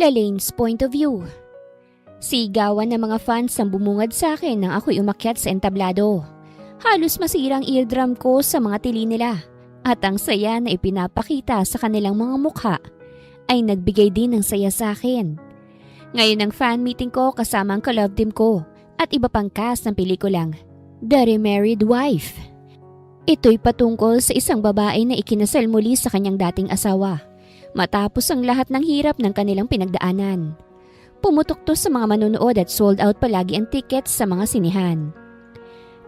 Lalane's point of view. Sigawan ng mga fans ang bumungad sa akin nang ako'y umakyat sa entablado. Halos masira ang eardrum ko sa mga tili nila at ang saya na ipinapakita sa kanilang mga mukha ay nagbigay din ng saya sa akin. Ngayon ang fan meeting ko kasama ang ka-love team ko at iba pang cast ng pelikulang The Remarried Wife. Ito'y patungkol sa isang babae na ikinasal muli sa kanyang dating asawa matapos ang lahat ng hirap ng kanilang pinagdaanan. Pumutok to sa mga manonood at sold out palagi ang tickets sa mga sinihan.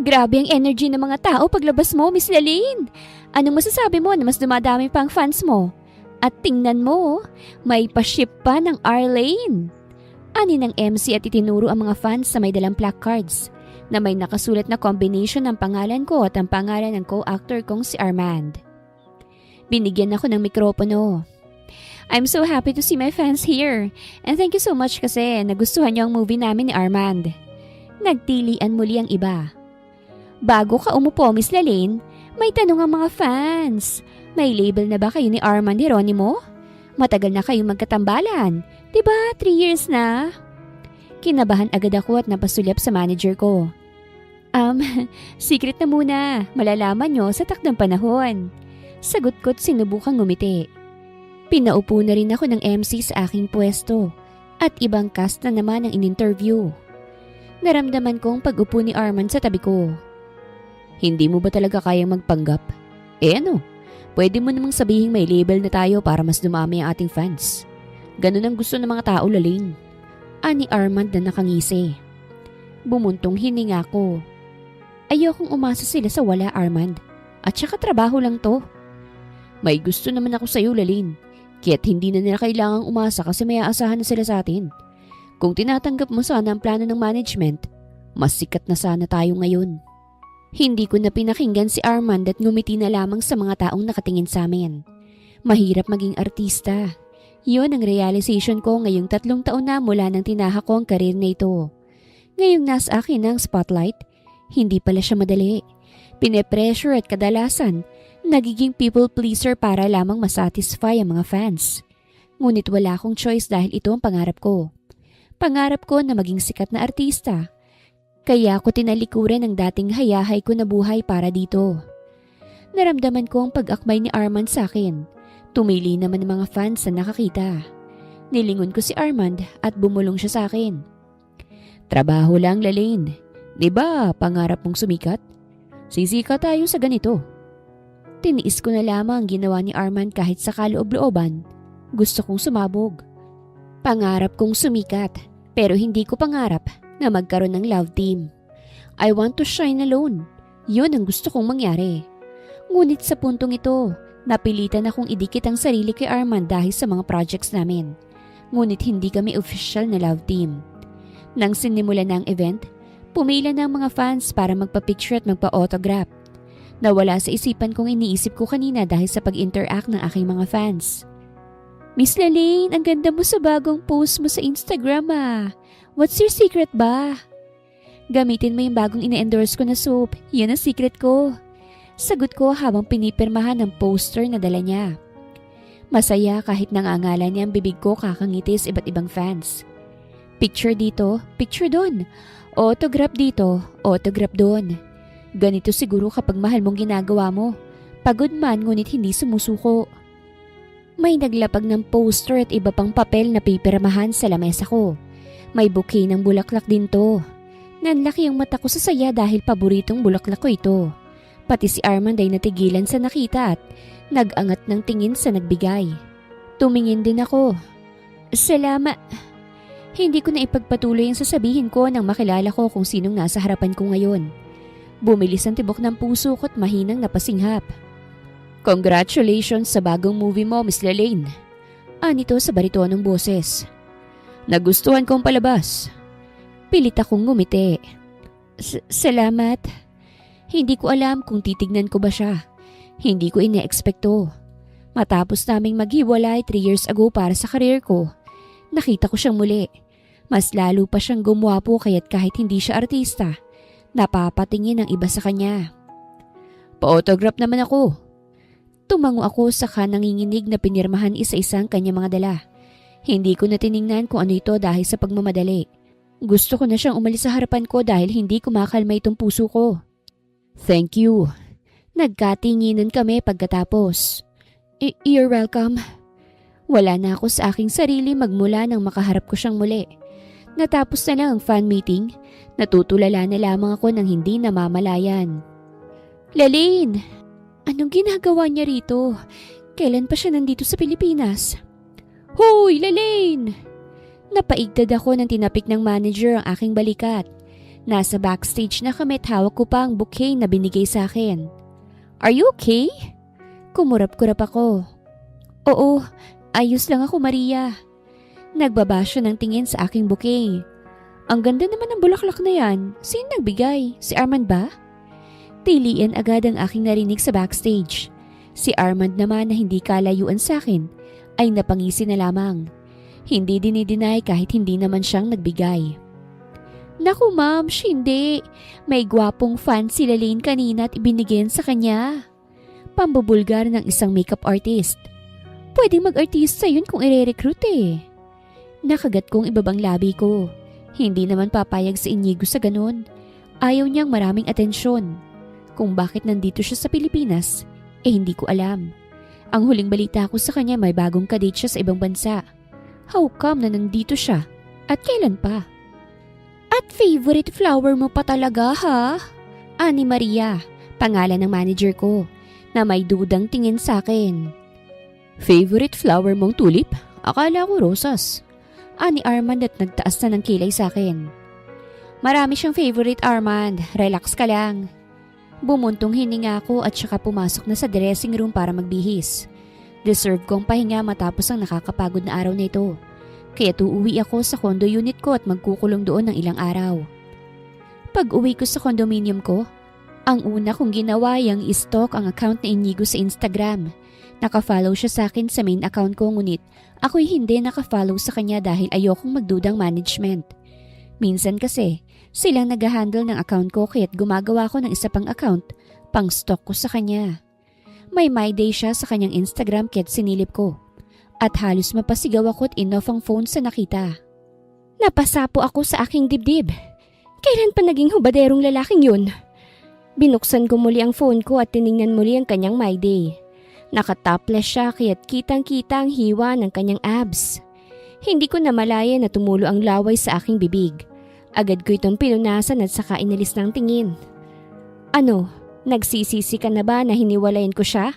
Grabe ang energy ng mga tao paglabas mo, Miss Lalane. Anong masasabi mo na mas dumadami pa ang fans mo? At tingnan mo, may pa-ship pa ng R-Lane. Ani ng MC at itinuro ang mga fans sa may dalang placards na may nakasulat na combination ng pangalan ko at ang pangalan ng co-actor kong si Armand. Binigyan ako ng mikropono. I'm so happy to see my fans here and thank you so much kasi nagustuhan niyo ang movie namin ni Armand. Nagtilian muli ang iba. Bago ka umupo, Miss Lalane, may tanong ang mga fans. May label na ba kayo ni Armand Jeronimo? Matagal na kayong magkatambalan. Diba 3 years na? Kinabahan agad ako at napasulyap sa manager ko. Secret na muna. Malalaman nyo sa takdang panahon. Sagot ko't sinubukang ngumiti. Pinaupo na rin ako ng MC sa aking pwesto at ibang cast na naman ang in-interview. Naramdaman kong pag-upo ni Armand sa tabi ko. Hindi mo ba talaga kayang magpanggap? Ano? Pwede mo namang sabihin may label na tayo para mas dumami ang ating fans. Ganun ang gusto ng mga tao, Laling. Ani Armand na nakangisi. Bumuntong hininga ko. Ayokong umasa sila sa wala, Armand. At saka trabaho lang to. May gusto naman ako sa'yo, Laling. Kaya't hindi na nila kailangang umasa kasi may aasahan na sila sa atin. Kung tinatanggap mo sana ang plano ng management, mas sikat na sana tayo ngayon. Hindi ko na pinakinggan si Armand at ngumiti na lamang sa mga taong nakatingin sa amin. Mahirap maging artista. Yun ang realization ko ngayong 3 taon na mula nang tinahak ko ang karir na ito. Ngayong nasa akin ang spotlight, hindi pala siya madali. Pine-pressure at kadalasan, nagiging people pleaser para lamang masatisfy ang mga fans. Ngunit wala akong choice dahil ito ang pangarap ko. Pangarap ko na maging sikat na artista. Kaya ako tinalikuran ang dating hayahay ko na buhay para dito. Naramdaman ko ang pag-akbay ni Armand sa akin. Tumili naman ang mga fans na nakakita. Nilingon ko si Armand at bumulong siya sa akin. Trabaho lang, Lalane. Diba pangarap mong sumikat? Sisika tayo sa ganito. Tiniis ko na lamang ang ginawa ni Armand kahit sa kaloob-looban. Gusto kong sumabog. Pangarap kong sumikat, pero hindi ko pangarap na magkaroon ng love team. I want to shine alone. Yun ang gusto kong mangyari. Ngunit sa puntong ito, napilitan akong idikit ang sarili kay Armand dahil sa mga projects namin. Ngunit hindi kami official na love team. Nang sinimula na ang event, pumila na ang mga fans para magpa-picture at magpa-autograph. Nawala sa isipan kong iniisip ko kanina dahil sa pag-interact ng aking mga fans. Miss Lalane, ang ganda mo sa bagong post mo sa Instagram ah. What's your secret ba? Gamitin mo yung bagong ine-endorse ko na soap. Yun ang secret ko. Sagot ko habang pinipirmahan ang poster na dala niya. Masaya kahit nangangalan niya ang bibig ko kakangitis iba't ibang fans. Picture dito, picture doon. Autograph dito, autograph doon. Ganito siguro kapag mahal mong ginagawa mo. Pagod man ngunit hindi sumusuko. May naglapag ng poster at iba pang papel na pipirmahan sa lamesa ko. May bouquet ng bulaklak din to. Nanlaki ang mata ko sa saya dahil paboritong bulaklak ko ito. Pati si Armand ay natigilan sa nakita at nag-angat ng tingin sa nagbigay. Tumingin din ako. Salamat. Hindi ko na ipagpatuloy ang sasabihin ko nang makilala ko kung sinong nasa harapan ko ngayon. Bumilis ang tibok ng puso ko at mahinang napasinghap. Congratulations sa bagong movie mo, Miss Lalane. Anito sa baritonong boses. Nagustuhan kong palabas. Pilit akong ngumiti. Salamat. Hindi ko alam kung titignan ko ba siya. Hindi ko ine-expecto. Matapos naming maghiwalay 3 years ago para sa karir ko, nakita ko siyang muli. Mas lalo pa siyang gumwapo kaya't kahit hindi siya artista, napapatingin ang iba sa kanya. Pa-autograph naman ako. Tumango ako saka nanginginig na pinirmahan isa-isang kanya mga dala. Hindi ko na tiningnan kung ano ito dahil sa pagmamadali. Gusto ko na siyang umalis sa harapan ko dahil hindi kumakalma itong puso ko. Thank you. Nagkatinginan kami pagkatapos. You're welcome. Wala na ako sa aking sarili magmula nang makaharap ko siyang muli. Natapos na lang ang fan meeting. Natutulala na lamang ako ng hindi namamalayan. Lalaine! Anong ginagawa niya rito? Kailan pa siya nandito sa Pilipinas? Hoy, Lalaine! Napaigtad ako ng tinapik ng manager ang aking balikat. Nasa backstage na kami at hawak ko pa ang bouquet na binigay sa akin. Are you okay? Kumurap-kurap ako. Oo, ayos lang ako, Maria. Nagbaba siya ng tingin sa aking bouquet. Ang ganda naman ng bulaklak na yan. Sino nagbigay? Si Armand ba? Tilian agad ang aking narinig sa backstage. Si Armand naman na hindi kalayuan sa akin ay napangisi na lamang. Hindi dinideny kahit hindi naman siyang nagbigay. Naku ma'am, hindi. May gwapong fan si Lalaine kanina at ibinigyan sa kanya. Pambubulgar ng isang makeup artist. Pwedeng mag-artista yun kung ire-recruit eh. Nakagat kong ibabang labi ko. Hindi naman papayag si Inigo sa ganun. Ayaw niyang maraming atensyon. Kung bakit nandito siya sa Pilipinas, hindi ko alam. Ang huling balita ko sa kanya may bagong kadate siya sa ibang bansa. How come na nandito siya? At kailan pa? At favorite flower mo pa talaga ha? Ani Maria, pangalan ng manager ko, na may dudang tingin sa akin. Favorite flower mong tulip? Akala ko rosas. Ani Armand at nagtaas na ng kilay sa akin. Marami siyang favorite, Armand. Relax ka lang. Bumuntong hininga ako at saka pumasok na sa dressing room para magbihis. Deserve kong pahinga matapos ang nakakapagod na araw na ito. Kaya uuwi ako sa condo unit ko at magkukulong doon ng ilang araw. Pag uwi ko sa condominium ko, ang una kong ginawa ay i-stalk ang account ni Inigo sa Instagram. Nakafollow siya sa akin sa main account ko ngunit ako'y hindi nakafollow sa kanya dahil ayokong magdudang management. Minsan kasi, silang nag-handle ng account ko kaya't gumagawa ko ng isa pang account pang stalk ko sa kanya. May my day siya sa kanyang Instagram kaya't sinilip ko. At halos mapasigaw ako at inoff ang phone sa nakita. Napasapo ako sa aking dibdib. Kailan pa naging hubaderong lalaking yun? Binuksan ko muli ang phone ko at tiningnan muli ang kanyang my day. Nakatopless siya kaya't kitang-kita ang hiwa ng kanyang abs. Hindi ko namalaya na tumulo ang laway sa aking bibig. Agad ko itong pinunasan at saka inalis ng tingin. Ano, nagsisisi ka na ba na hiniwalayan ko siya?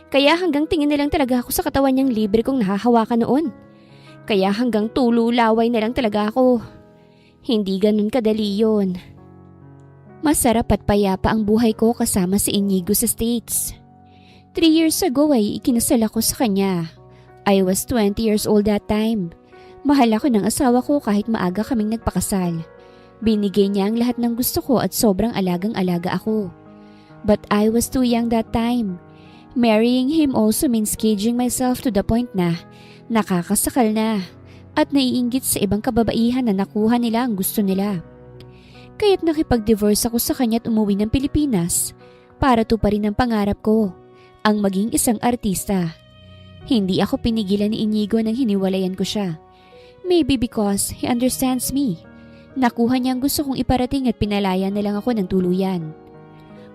Kaya hanggang tingin na lang talaga ako sa katawan niyang libre kong nahahawakan noon. Kaya hanggang tulo-laway na lang talaga ako. Hindi ganun kadali yun. Masarap at payapa ang buhay ko kasama si Inigo sa States. 3 years ago ay ikinasal ako sa kanya. I was 20 years old that time. Mahal ako ng asawa ko kahit maaga kaming nagpakasal. Binigay niya ang lahat ng gusto ko at sobrang alagang-alaga ako. But I was too young that time. Marrying him also means caging myself to the point na nakakasakal na at naiinggit sa ibang kababaihan na nakuha nila ang gusto nila. Kaya't nakipag-divorce ako sa kanya at umuwi ng Pilipinas para tuparin ang pangarap ko, ang maging isang artista. Hindi ako pinigilan ni Inigo nang hiniwalayan ko siya. Maybe because he understands me. Nakuha niya ang gusto kong iparating at pinalaya na lang ako ng tuluyan.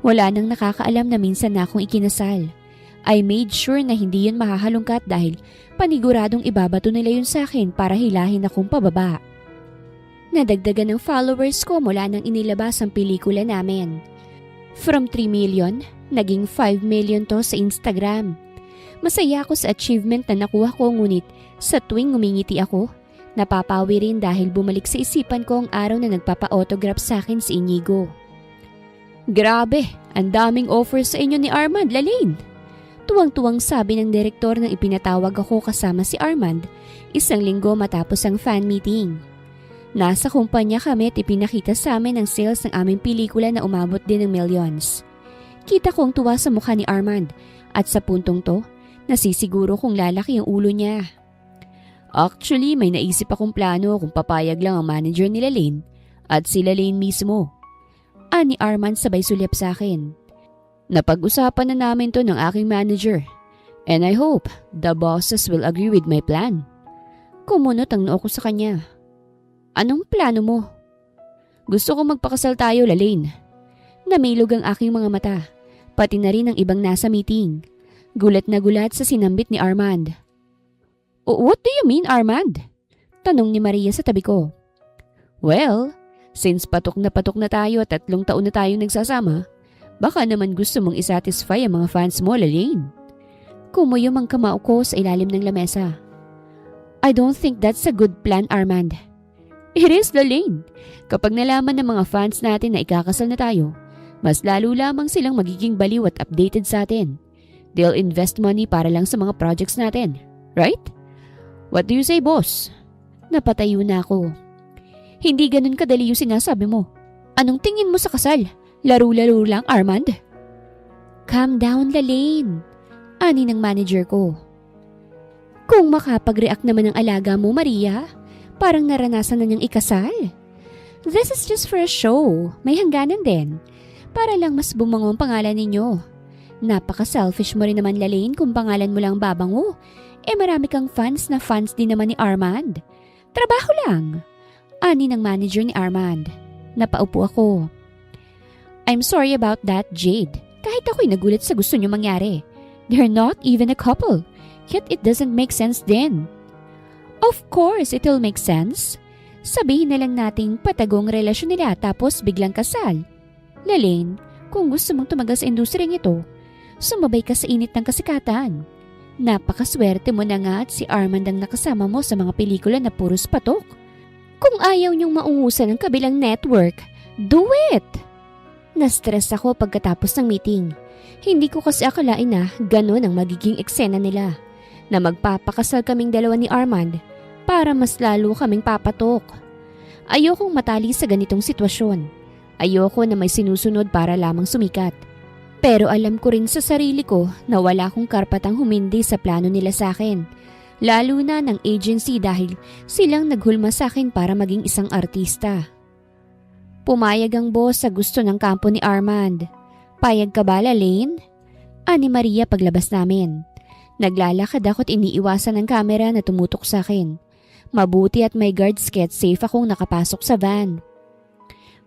Wala nang nakakaalam na minsan na akong ikinasal. I made sure na hindi yun mahahalungkat dahil paniguradong ibabato nila yun sa akin para hilahin akong pababa. Nadagdagan ng followers ko mula nang inilabas ang pelikula namin. From 3 million, naging 5 million to sa Instagram. Masaya ako sa achievement na nakuha ko ngunit sa tuwing ngumingiti ako, napapawi rin dahil bumalik sa isipan ko ang araw na nagpapa-autograph sa akin si Inigo. Grabe, ang daming offers sa inyo ni Armand, Lalaine. Tuwang-tuwang sabi ng direktor nang ipinatawag ako kasama si Armand 1 linggo matapos ang fan meeting. Nasa kumpanya kami at ipinakita sa amin ang sales ng aming pelikula na umabot din ng millions. Kita ko ang tuwa sa mukha ni Armand at sa puntong to, nasisiguro kung lalaki ang ulo niya. Actually, may naisip akong plano kung papayag lang ang manager ni Lalaine at si Lalaine mismo. Ani Armand sabay sulyap sa akin. Napag-usapan na namin to ng aking manager and I hope the bosses will agree with my plan. Kumunot ang noo ko sa kanya. Anong plano mo? Gusto kong magpakasal tayo, Lalaine. Namilog ang aking mga mata, pati na rin ang ibang nasa meeting. Gulat na gulat sa sinambit ni Armand. What do you mean, Armand? Tanong ni Maria sa tabi ko. Well, since patok na tayo at 3 taon na tayong nagsasama, baka naman gusto mong isatisfy ang mga fans mo, Lalaine. Kumuyom ang kamao ko sa ilalim ng lamesa. I don't think that's a good plan, Armand. It is, Lalaine. Kapag nalaman ng mga fans natin na ikakasal na tayo, mas lalo lamang silang magiging baliw at updated sa atin. They'll invest money para lang sa mga projects natin. Right? What do you say, boss? Napatayo na ako. Hindi ganun kadali yung sinasabi mo. Anong tingin mo sa kasal? Laro-laro lang, Armand? Calm down, Lalaine. Ani ng manager ko. Kung makapag-react naman ang alaga mo, Maria, parang naranasan na niyang ikasal. This is just for a show. May hangganan din. Para lang mas bumango ang pangalan ninyo. Napaka-selfish mo rin naman, Lalaine, kung pangalan mo lang babango. Marami kang fans na fans din naman ni Armand. Trabaho lang. Ani ng manager ni Armand. Napaupo ako. I'm sorry about that, Jade. Kahit ako'y nagulat sa gusto niyo mangyari. They're not even a couple. Yet it doesn't make sense din. Of course, it'll make sense. Sabihin na lang nating patagong relasyon nila tapos biglang kasal. Lalaine, kung gusto mong tumagal sa industriyang ito, sumabay ka sa init ng kasikatan. Napakaswerte mo na nga at si Armand ang nakasama mo sa mga pelikula na puros patok. Kung ayaw niyong maungusan ng kabilang network, do it! Na-stress ako pagkatapos ng meeting. Hindi ko kasi akalain na ganun ang magiging eksena nila. Na magpapakasal kaming dalawa ni Armand para mas lalo kaming papatok. Ayokong matali sa ganitong sitwasyon. Ayoko na may sinusunod para lamang sumikat. Pero alam ko rin sa sarili ko na wala akong karapatang humindi sa plano nila sa akin. Lalo na ng agency dahil silang naghulma sa akin para maging isang artista. Pumayag ang boss sa gusto ng kampo ni Armand. Payag ka ba, Lalaine? Ani Maria paglabas namin. Naglalakad ako at iniiwasan ng kamera na tumutok sa akin. Mabuti at may guard sketch safe akong nakapasok sa van.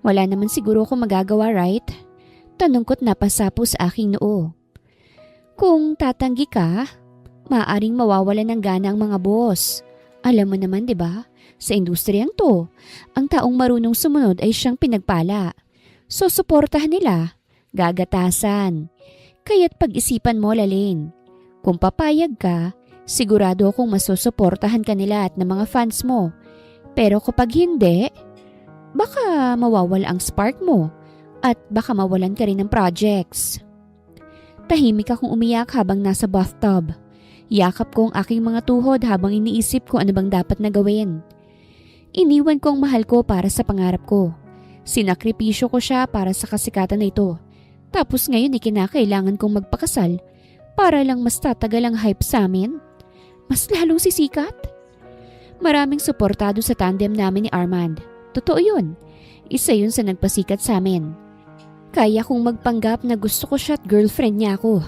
Wala naman siguro akong magagawa, right? Tanong ko't napasapo sa aking noo. Kung tatanggi ka, maaaring mawawalan ng gana ang mga boss. Alam mo naman, di ba? Sa industriyang to, ang taong marunong sumunod ay siyang pinagpala. So, suportahan nila. Gagatasan. Kaya't pag-isipan mo, Lalaine. Kung papayag ka, sigurado akong masusuportahan ka nila at ng mga fans mo. Pero kapag hindi, baka mawawala ang spark mo at baka mawalan ka rin ng projects. Tahimik akong umiyak habang nasa bathtub. Yakap ko ang aking mga tuhod habang iniisip ko ano bang dapat na gawin. Iniwan ko ang mahal ko para sa pangarap ko. Sinakripisyo ko siya para sa kasikatan na ito. Tapos ngayon kinakailangan kong magpakasal para lang mas tatagal ang hype sa amin. Mas lalong sisikat. Maraming suportado sa tandem namin ni Armand. Totoo yun. Isa yun sa nagpasikat sa amin. Kaya kong magpanggap na gusto ko siya at girlfriend niya ako.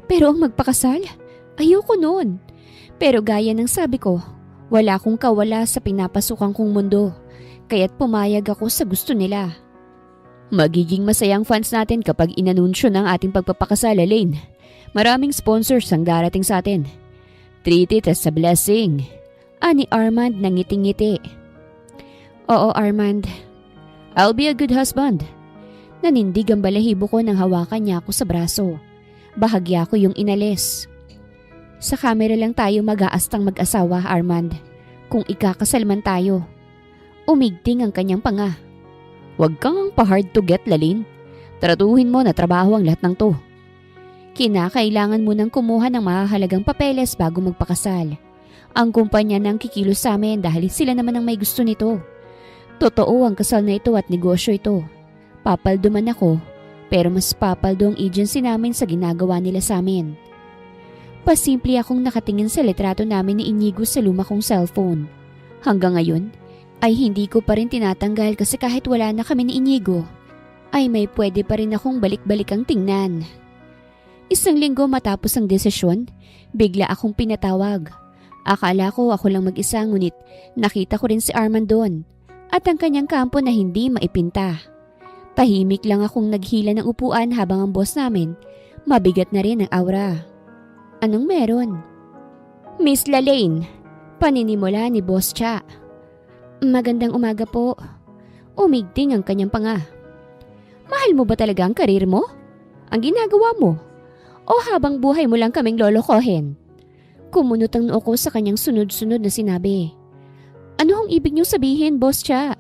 Pero ang magpakasal? Ayoko noon. Pero gaya ng sabi ko, wala akong kawala sa pinapasukan kong mundo. Kaya't pumayag ako sa gusto nila. Magiging masayang fans natin kapag inanunsyo ng ating pagpapakasal, Lalaine. Maraming sponsors ang darating sa atin. Treat it as a blessing. Ani Armand nang ngiting-ngiti. Oo, Armand. I'll be a good husband. Nanindig ang balahibo ko nang hawakan niya ako sa braso. Bahagya ko yung inalis. Sa kamera lang tayo mag-aastang mag-asawa, Armand. Kung ikakasal man tayo. Umigting ang kanyang panga. Huwag kang pa-hard to get, Lalaine. Tratuhin mo na trabaho ang lahat ng to. Kinakailangan mo nang kumuha ng mahahalagang papeles bago magpakasal. Ang kumpanya nang kikilos sa amin dahil sila naman ang may gusto nito. Totoo ang kasal na ito at negosyo ito. Papaldo man ako, pero mas papaldo ang agency namin sa ginagawa nila sa amin. Pasimple akong nakatingin sa litrato namin ni Inigo sa luma kong cellphone. Hanggang ngayon, ay hindi ko pa rin tinatanggal kasi kahit wala na kami ni Inigo, ay may pwede pa rin akong balik-balikang tingnan. Isang linggo matapos ang desisyon, bigla akong pinatawag. Akala ko ako lang mag-isa ngunit nakita ko rin si Armand doon at ang kanyang kampo na hindi maipinta. Tahimik lang akong naghila ng upuan habang ang boss namin mabigat na rin ang aura. Anong meron? Miss Lalaine, paninimula ni Boss Cha. Magandang umaga po. Umigting ang kanyang panga. Mahal mo ba talaga ang karir mo? Ang ginagawa mo? O habang buhay mo lang kaming lolokohin? Kumunot ang noo ko sa kanyang sunod-sunod na sinabi. Ano ang ibig niyong sabihin, Boss Cha?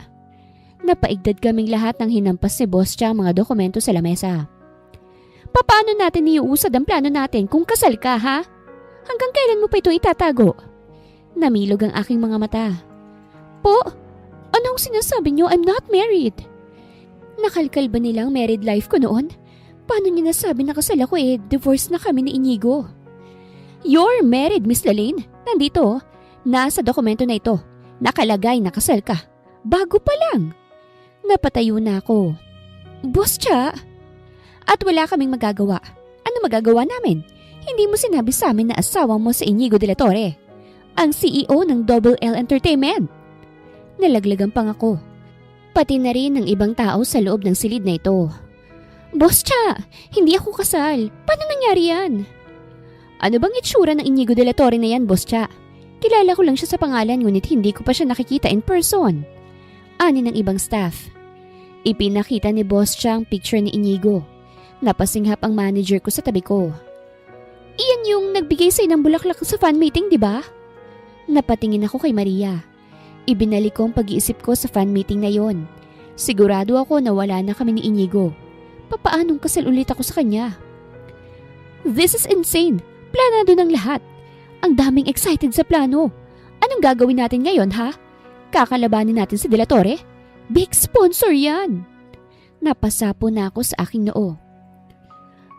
Napaigdad kaming lahat ng hinampas ni Boss Cha ang mga dokumento sa lamesa. Paano natin iuusad ang plano natin kung kasal ka, ha? Hanggang kailan mo pa ito itatago? Namilog ang aking mga mata. Po, anong sinasabi niyo? I'm not married. Nakalkal ba nilang married life ko noon? Paano niya nasabi na kasal ako divorce na kami ni Inigo? You're married, Miss Lalaine. Nandito, nasa dokumento na ito. Nakalagay na kasal ka. Bago pa lang. Napatayo na ako. Boss Cha? At wala kaming magagawa. Ano magagawa namin? Hindi mo sinabi sa amin na asawa mo sa Inigo de la Torre, ang CEO ng Double L Entertainment. Nalaglagan pang ako. Pati na rin ng ibang tao sa loob ng silid na ito. Boss Cha, hindi ako kasal. Paano nangyari yan? Ano bang itsura ng Inigo de la Torre na yan, Boss Cha? Kilala ko lang siya sa pangalan ngunit hindi ko pa siya nakikita in person. Ani ng ibang staff. Ipinakita ni Boss Cha ang picture ni Inigo. Napasinghap ang manager ko sa tabi ko. Iyan yung nagbigay sa'yo ng bulaklak sa fan meeting, di ba? Napatingin ako kay Maria. Ibinalik ko ang pag-iisip ko sa fan meeting na yon. Sigurado ako na wala na kami ni Inigo. Papaanong kasal ulit ako sa kanya? This is insane. Planado ng lahat. Ang daming excited sa plano. Anong gagawin natin ngayon, ha? Kakalabanin natin si De La Torre? Big sponsor yan. Napasapo na ako sa aking noo.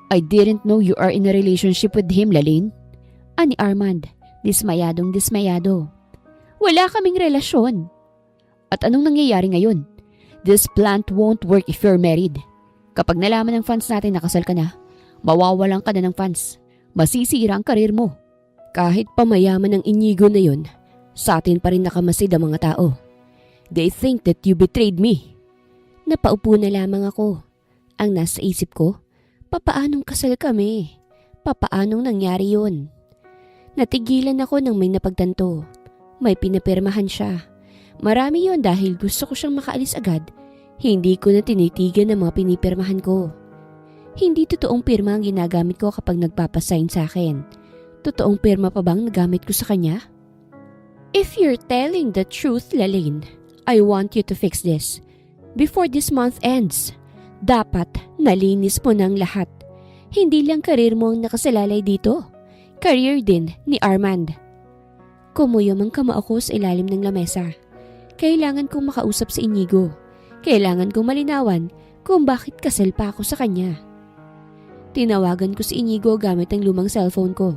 I didn't know you are in a relationship with him, Lalaine. Ani Armand, dismayadong dismayado. Wala kaming relasyon. At anong nangyayari ngayon? This plant won't work if you're married. Kapag nalaman ng fans natin na kasal ka na, mawawalan ka na ng fans. Masisira ang karir mo. Kahit pamayaman ng Inigo na yun, sa atin pa rin nakamasid ang mga tao. They think that you betrayed me. Napaupo na lamang ako. Ang nasa isip ko, papaanong kasal kami? Papaanong nangyari yun? Natigilan ako nang may napagtanto. May pinapirmahan siya. Marami yon dahil gusto ko siyang makaalis agad. Hindi ko na tinitigan ang mga pinipirmahan ko. Hindi totoong pirma ang ginagamit ko kapag nagpapasign sa akin. Totoong pirma pa bang nagamit ko sa kanya? If you're telling the truth, Lalaine, I want you to fix this. Before this month ends, dapat nalinis mo ng lahat. Hindi lang karir mo ang nakasalalay dito. Career din ni Armand. Kumuyom ang kamao ko sa ilalim ng lamesa. Kailangan kong makausap si Inigo. Kailangan kong malinawan kung bakit kasal pa ako sa kanya. Tinawagan ko si Inigo gamit ang lumang cellphone ko.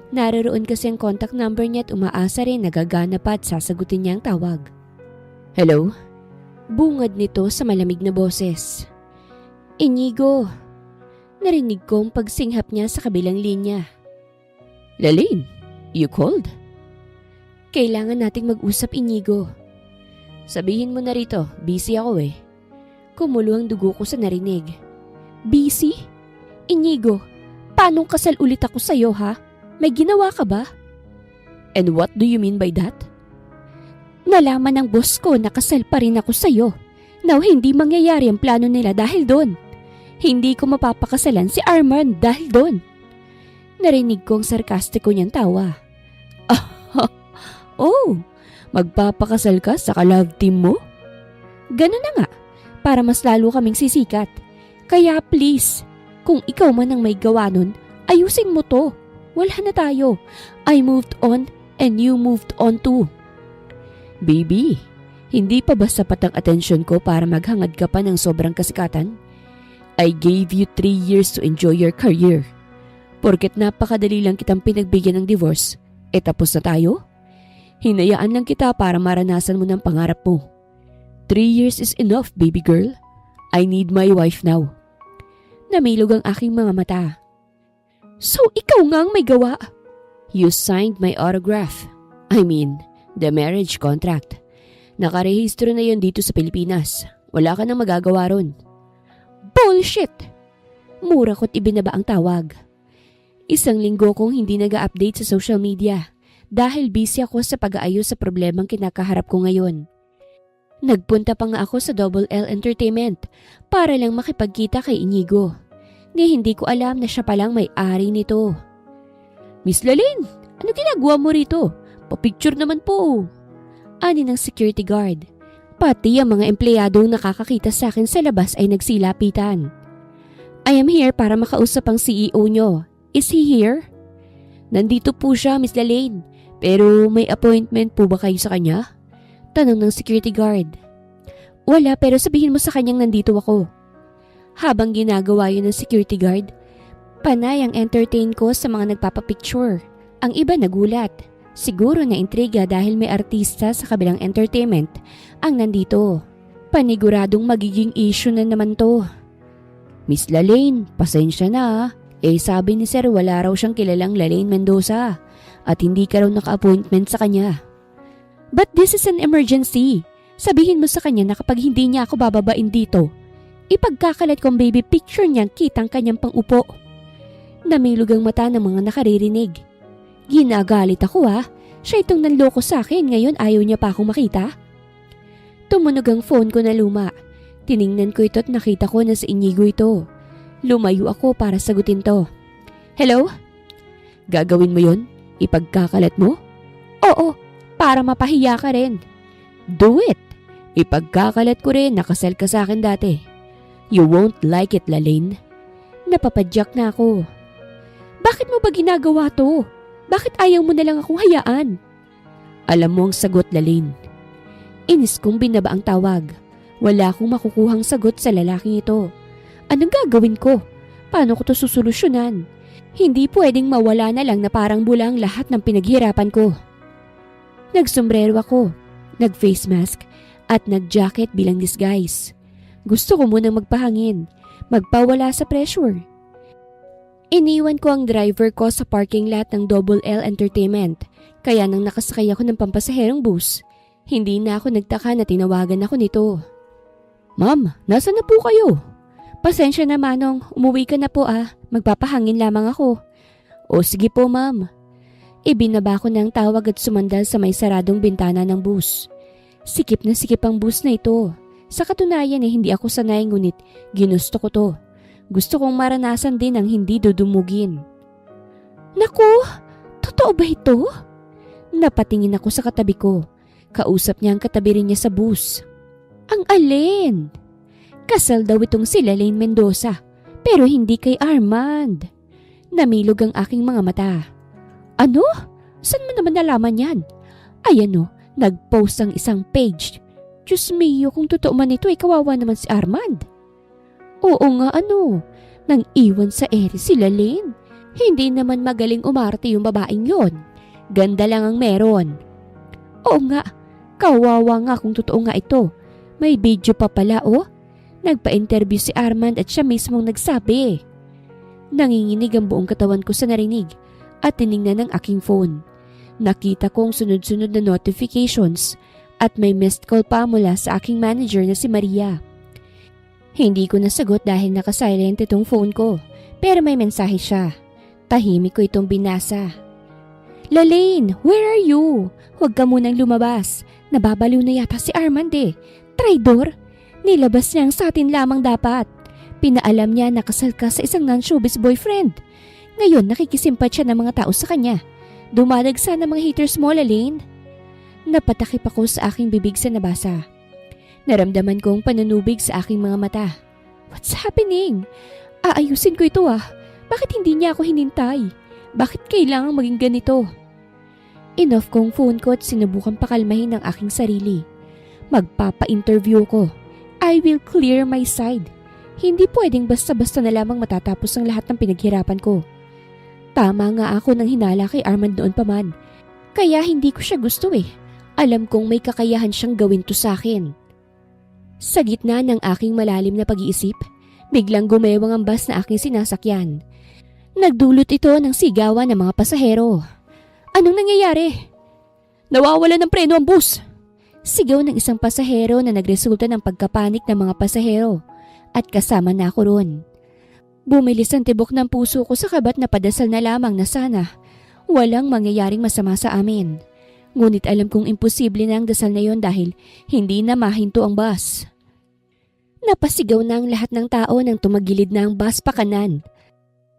Naroon kasi ang contact number niya at umaasa rin nagagana pa at sasagutin niya ang tawag. Hello? Bungad nito sa malamig na boses. Inigo. Narinig ko ang pagsinghap niya sa kabilang linya. Lalaine, you called? Kailangan nating mag-usap, Inigo. Sabihin mo na rito, busy ako eh. Kumulo ang dugo ko sa narinig. Busy? Inigo, paano kasal ulit ako sa'yo ha? May ginawa ka ba? And what do you mean by that? Nalaman ng boss ko na kasal pa rin ako sa'yo. Now hindi mangyayari ang plano nila dahil doon. Hindi ko mapapakasalan si Armand dahil doon. Narinig ko ang sarkastiko niyang tawa. Oh, magpapakasal ka sa ka-love team mo? Ganun na nga, para mas lalo kaming sisikat. Kaya please, kung ikaw man ang may gawa nun, ayusin mo to. Wala na tayo. I moved on and you moved on too. Baby, hindi pa ba sapat ang atensyon ko para maghangad ka pa ng sobrang kasikatan? I gave you 3 years to enjoy your career. Porket napakadali lang kitang pinagbigyan ng divorce, tapos na tayo? Hinayaan lang kita para maranasan mo ng pangarap mo. 3 years is enough, baby girl. I need my wife now. Namilog ang aking mga mata. So ikaw nga ang may gawa? You signed my autograph. I mean, the marriage contract. Nakarehistro na yon dito sa Pilipinas. Wala ka nang magagawa ron. Bullshit! Mura ko't ibinaba ang tawag. Isang linggo kong hindi nag-update sa social media dahil busy ako sa pag-aayos sa problemang kinakaharap ko ngayon. Nagpunta pa nga ako sa Double L Entertainment para lang makipagkita kay Inigo. Ni hindi ko alam na siya palang may-ari nito. Miss Lalyn, ano ginagawa mo rito? Pa-picture naman po. Ani ng security guard. Pati ang mga empleyadong nakakakita sa akin sa labas ay nagsilapitan. I am here para makausap ang CEO nyo. Is he here? Nandito po siya, Miss Lalyn. Pero may appointment po ba kayo sa kanya? Tanong ng security guard. Wala, pero sabihin mo sa kanyang nandito ako. Habang ginagawa yun ng security guard, panay ang entertain ko sa mga nagpapapicture. Ang iba nagulat. Siguro na intriga dahil may artista sa kabilang entertainment ang nandito. Paniguradong magiging issue na naman to. Miss Lalyn, pasensya na. Sabi ni Sir wala raw siyang kilalang Lalyn Mendoza at hindi ka raw naka-appointment sa kanya. But this is an emergency. Sabihin mo sa kanya na kapag hindi niya ako bababain dito, ipagkakalat kong baby picture niyang kitang kanyang pang-upo. Namilog ang mata ng mga nakaririnig. Ginagalit ako Siya itong nanloko sa akin, ngayon ayaw niya pa akong makita. Tumunog ang phone ko na luma. Tiningnan ko ito at nakita ko na sa Inigo ito. Lumayo ako para sagutin to. Hello? Gagawin mo yon? Ipagkakalat mo? Oo, para mapahiya ka rin. Do it! Ipagkakalat ko rin, nakasal ka sa akin dati. You won't like it, Lalyn. Napapadyak na ako. Bakit mo ba ginagawa to? Bakit ayaw mo na lang akong hayaan? Alam mo ang sagot, Lalyn. Inis kong binaba ang tawag. Wala akong makukuhang sagot sa lalaking ito. Anong gagawin ko? Paano ko to susolusyonan? Hindi pwedeng mawala na lang na parang bulang lahat ng pinaghirapan ko. Nagsombrero ako, nag-face mask at nag-jacket bilang disguise. Gusto ko munang magpahangin, magpawala sa pressure. Iniwan ko ang driver ko sa parking lot ng Double L Entertainment, kaya nang nakasakay ako ng pampasaherong bus, hindi na ako nagtaka na tinawagan ako nito. Ma'am, nasa na po kayo? Pasensya na Manong, umuwi ka na po magpapahangin lamang ako. O sige po ma'am. Ibinaba ko ng tawag at sumandal sa may saradong bintana ng bus. Sikip na sikip ang bus na ito. Sa katunayan hindi ako sanay ngunit ginusto ko to. Gusto kong maranasan din ang hindi dudumugin. Naku, totoo ba ito? Napatingin ako sa katabi ko. Kausap niya ang katabi rin niya sa bus. Ang alin? Kasal daw itong si Lalyn Mendoza, pero hindi kay Armand. Namilog ang aking mga mata. Ano? Saan mo naman nalaman yan? Ayan nag-post ang isang page. Diyos mio, kung totoo man ito ay kawawa naman si Armand. Oo nga nang iwan sa ere si Lalyn. Hindi naman magaling umarte yung babaeng yon. Ganda lang ang meron. Oo nga, kawawa nga kung totoo nga ito. May video pa pala Nagpa-interview si Armand at siya mismong nagsabi. Nanginginig ang buong katawan ko sa narinig at tiningnan ang aking phone. Nakita kong sunod-sunod na notifications at may missed call pa mula sa aking manager na si Maria. Hindi ko nasagot dahil nakasilent itong phone ko, pero may mensahe siya. Tahimik ko itong binasa. Lalyn, where are you? Huwag ka munang lumabas. Nababaliw na yata si Armand Traidor! Nilabas niya ang sa atin lamang dapat. Pinaalam niya na kasal ka sa isang non-showbiz boyfriend. Ngayon nakikisimpat siya ng mga tao sa kanya. Dumadagsa ng mga haters mo, Lalyn. Napatakip ako sa aking bibig sa nabasa. Naramdaman kong panunubig sa aking mga mata. What's happening? Aayusin ko ito Bakit hindi niya ako hinintay? Bakit kailangang maging ganito? Enough kong phone ko at sinubukan pakalmahin ang aking sarili. Magpapa-interview ko. I will clear my side. Hindi pwedeng basta-basta na lamang matatapos ang lahat ng pinaghirapan ko. Tama nga ako nang hinala kay Armand noon pa man. Kaya hindi ko siya gusto Alam kong may kakayahan siyang gawin to sa akin. Sa gitna ng aking malalim na pag-iisip, biglang gumewang ang bus na aking sinasakyan. Nagdulot ito ng sigawan ng mga pasahero. Anong nangyayari? Nawawala ng preno ang bus! Sigaw ng isang pasahero na nagresulta ng pagkapanik ng mga pasahero at kasama na ako roon. Bumilis ang tibok ng puso ko sa kabat na padasal na lamang na sana walang mangyayaring masama sa amin. Ngunit alam kong imposible na ang dasal na yon dahil hindi na mahinto ang bus. Napasigaw na ang lahat ng tao nang tumagilid na ang bus pa kanan.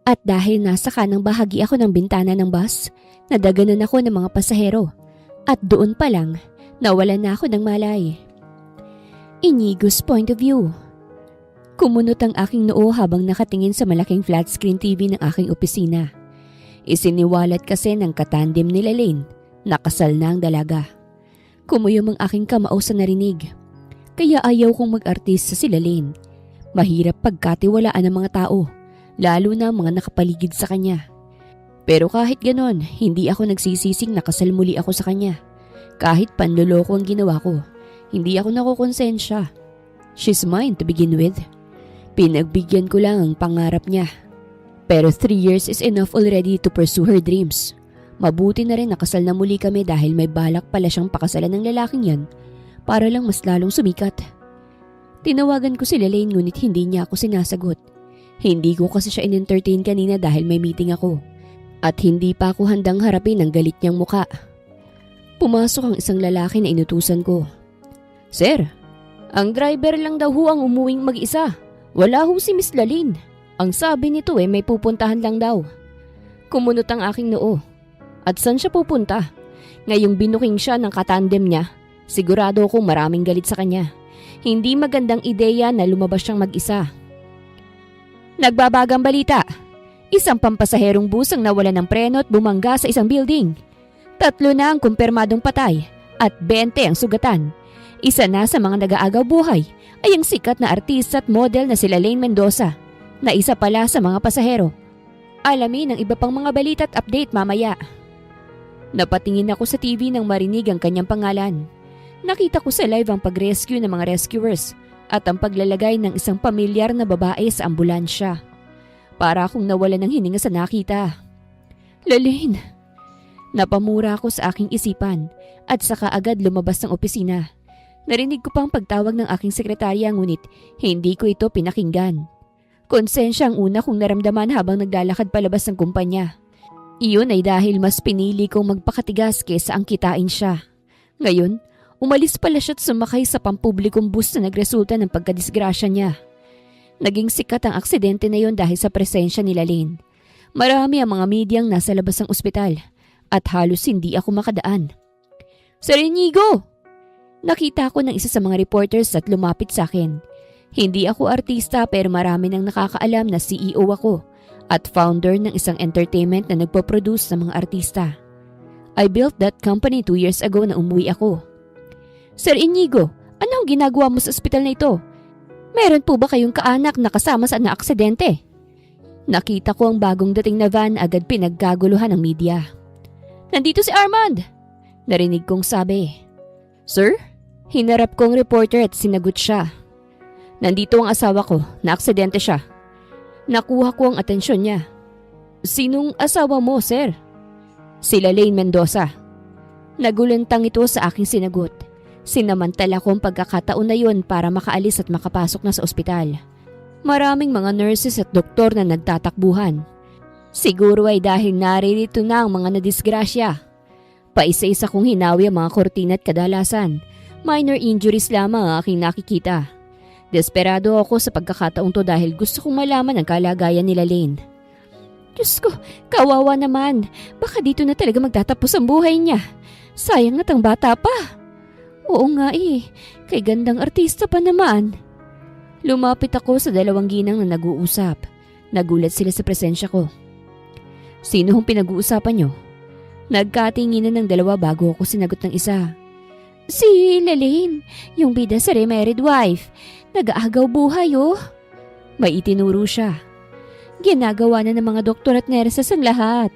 At dahil nasa kanang bahagi ako ng bintana ng bus, nadaganan ako ng mga pasahero. At doon pa lang, nawalan na ako ng malay. Inigo's point of view. Kumunot ang aking noo habang nakatingin sa malaking flat screen TV ng aking opisina. Isiniwalat kasi ng katandem nila Lane, nakasal na ang dalaga. Kumuyom ang aking kamao sa narinig. Kaya ayaw kong mag-artist sa sila Lane. Mahirap pagkatiwalaan ng mga tao, lalo na ang mga nakapaligid sa kanya. Pero kahit ganon, hindi ako nagsisising nakasal muli ako sa kanya. Kahit panloloko ang ginawa ko, hindi ako nakukonsensya. She's mine to begin with. Pinagbigyan ko lang ang pangarap niya. Pero 3 years is enough already to pursue her dreams. Mabuti na rin nakasal na muli kami dahil may balak pala siyang pakasalan ng lalaking yan para lang mas lalong sumikat. Tinawagan ko si Lane ngunit hindi niya ako sinasagot. Hindi ko kasi siya in-entertain kanina dahil may meeting ako. At hindi pa ako handang harapin ang galit niyang muka. Pumasok ang isang lalaki na inutusan ko. Sir, ang driver lang daw ho ang umuwing mag-isa. Wala ho si Miss Lalin. Ang sabi nito may pupuntahan lang daw. Kumunot ang aking noo. At saan siya pupunta? Ngayong binuking siya ng katandem niya, sigurado akong maraming galit sa kanya. Hindi magandang ideya na lumabas siyang mag-isa. Nagbabagang balita. Isang pampasaherong bus ang nawalan ng preno at bumangga sa isang building. 3 na ang kumpirmadong patay at 20 ang sugatan. Isa na sa mga nag-aagaw buhay ay ang sikat na artista at model na sila Lane Mendoza, na isa pala sa mga pasahero. Alamin ang iba pang mga balita at update mamaya. Napatingin ako sa TV nang marinig ang kanyang pangalan. Nakita ko sa live ang pag-rescue ng mga rescuers at ang paglalagay ng isang pamilyar na babae sa ambulansya. Para akong nawala ng hininga sa nakita. Lalane! Napamura ako sa aking isipan at saka agad lumabas ng opisina. Narinig ko pang pagtawag ng aking sekretarya ngunit hindi ko ito pinakinggan. Konsensya ang una kong naramdaman habang naglalakad palabas ng kumpanya. Iyon ay dahil mas pinili kong magpakatigas kesa ang kitain siya. Ngayon, umalis pala siya at sumakay sa pampublikong bus na nagresulta ng pagkadisgrasya niya. Naging sikat ang aksidente na yon dahil sa presensya ni Lane. Marami ang mga medyang nasa labas ng ospital at halos hindi ako makadaan. Sir Inigo! Nakita ko ng isa sa mga reporters at lumapit sa akin. Hindi ako artista pero marami nang nakakaalam na CEO ako at founder ng isang entertainment na nagpo-produce ng mga artista. I built that company 2 years ago na umuwi ako. Sir Inigo, ano ang ginagawa mo sa ospital na ito? Meron po ba kayong kaanak na kasama sa naaksidente? Nakita ko ang bagong dating na van, agad pinaggaguluhan ng media. Nandito si Armand! Narinig kong sabi. Sir? Hinarap kong reporter at sinagot siya. Nandito ang asawa ko, naaksidente siya. Nakuha ko ang atensyon niya. Sinong asawa mo, sir? Sila Lane Mendoza. Nagulantang ito sa aking sinagot. Sinamantala ko ang pagkakataon na yun para makaalis at makapasok na sa ospital. Maraming mga nurses at doktor na nagtatakbuhan. Siguro ay dahil naririto na ang mga nadisgrasya. Paisa-isa kong hinawi ang mga kortina at kadalasan. Minor injuries lamang ang aking nakikita. Desperado ako sa pagkakataon to dahil gusto kong malaman ang kalagayan nila Lane. Diyos ko, kawawa naman. Baka dito na talaga magtatapos ang buhay niya. Sayang at ang bata pa. Oo nga kay gandang artista pa naman. Lumapit ako sa 2 ginang na nag-uusap. Nagulat sila sa presensya ko. Sino hong pinag-uusapan nyo? Nagkatinginan ng 2 bago ako sinagot ng isa. Si Lane, yung bida sa remarried wife. Nag-aagaw buhay May itinuro siya. Ginagawa na ng mga doktor at nurses ang lahat.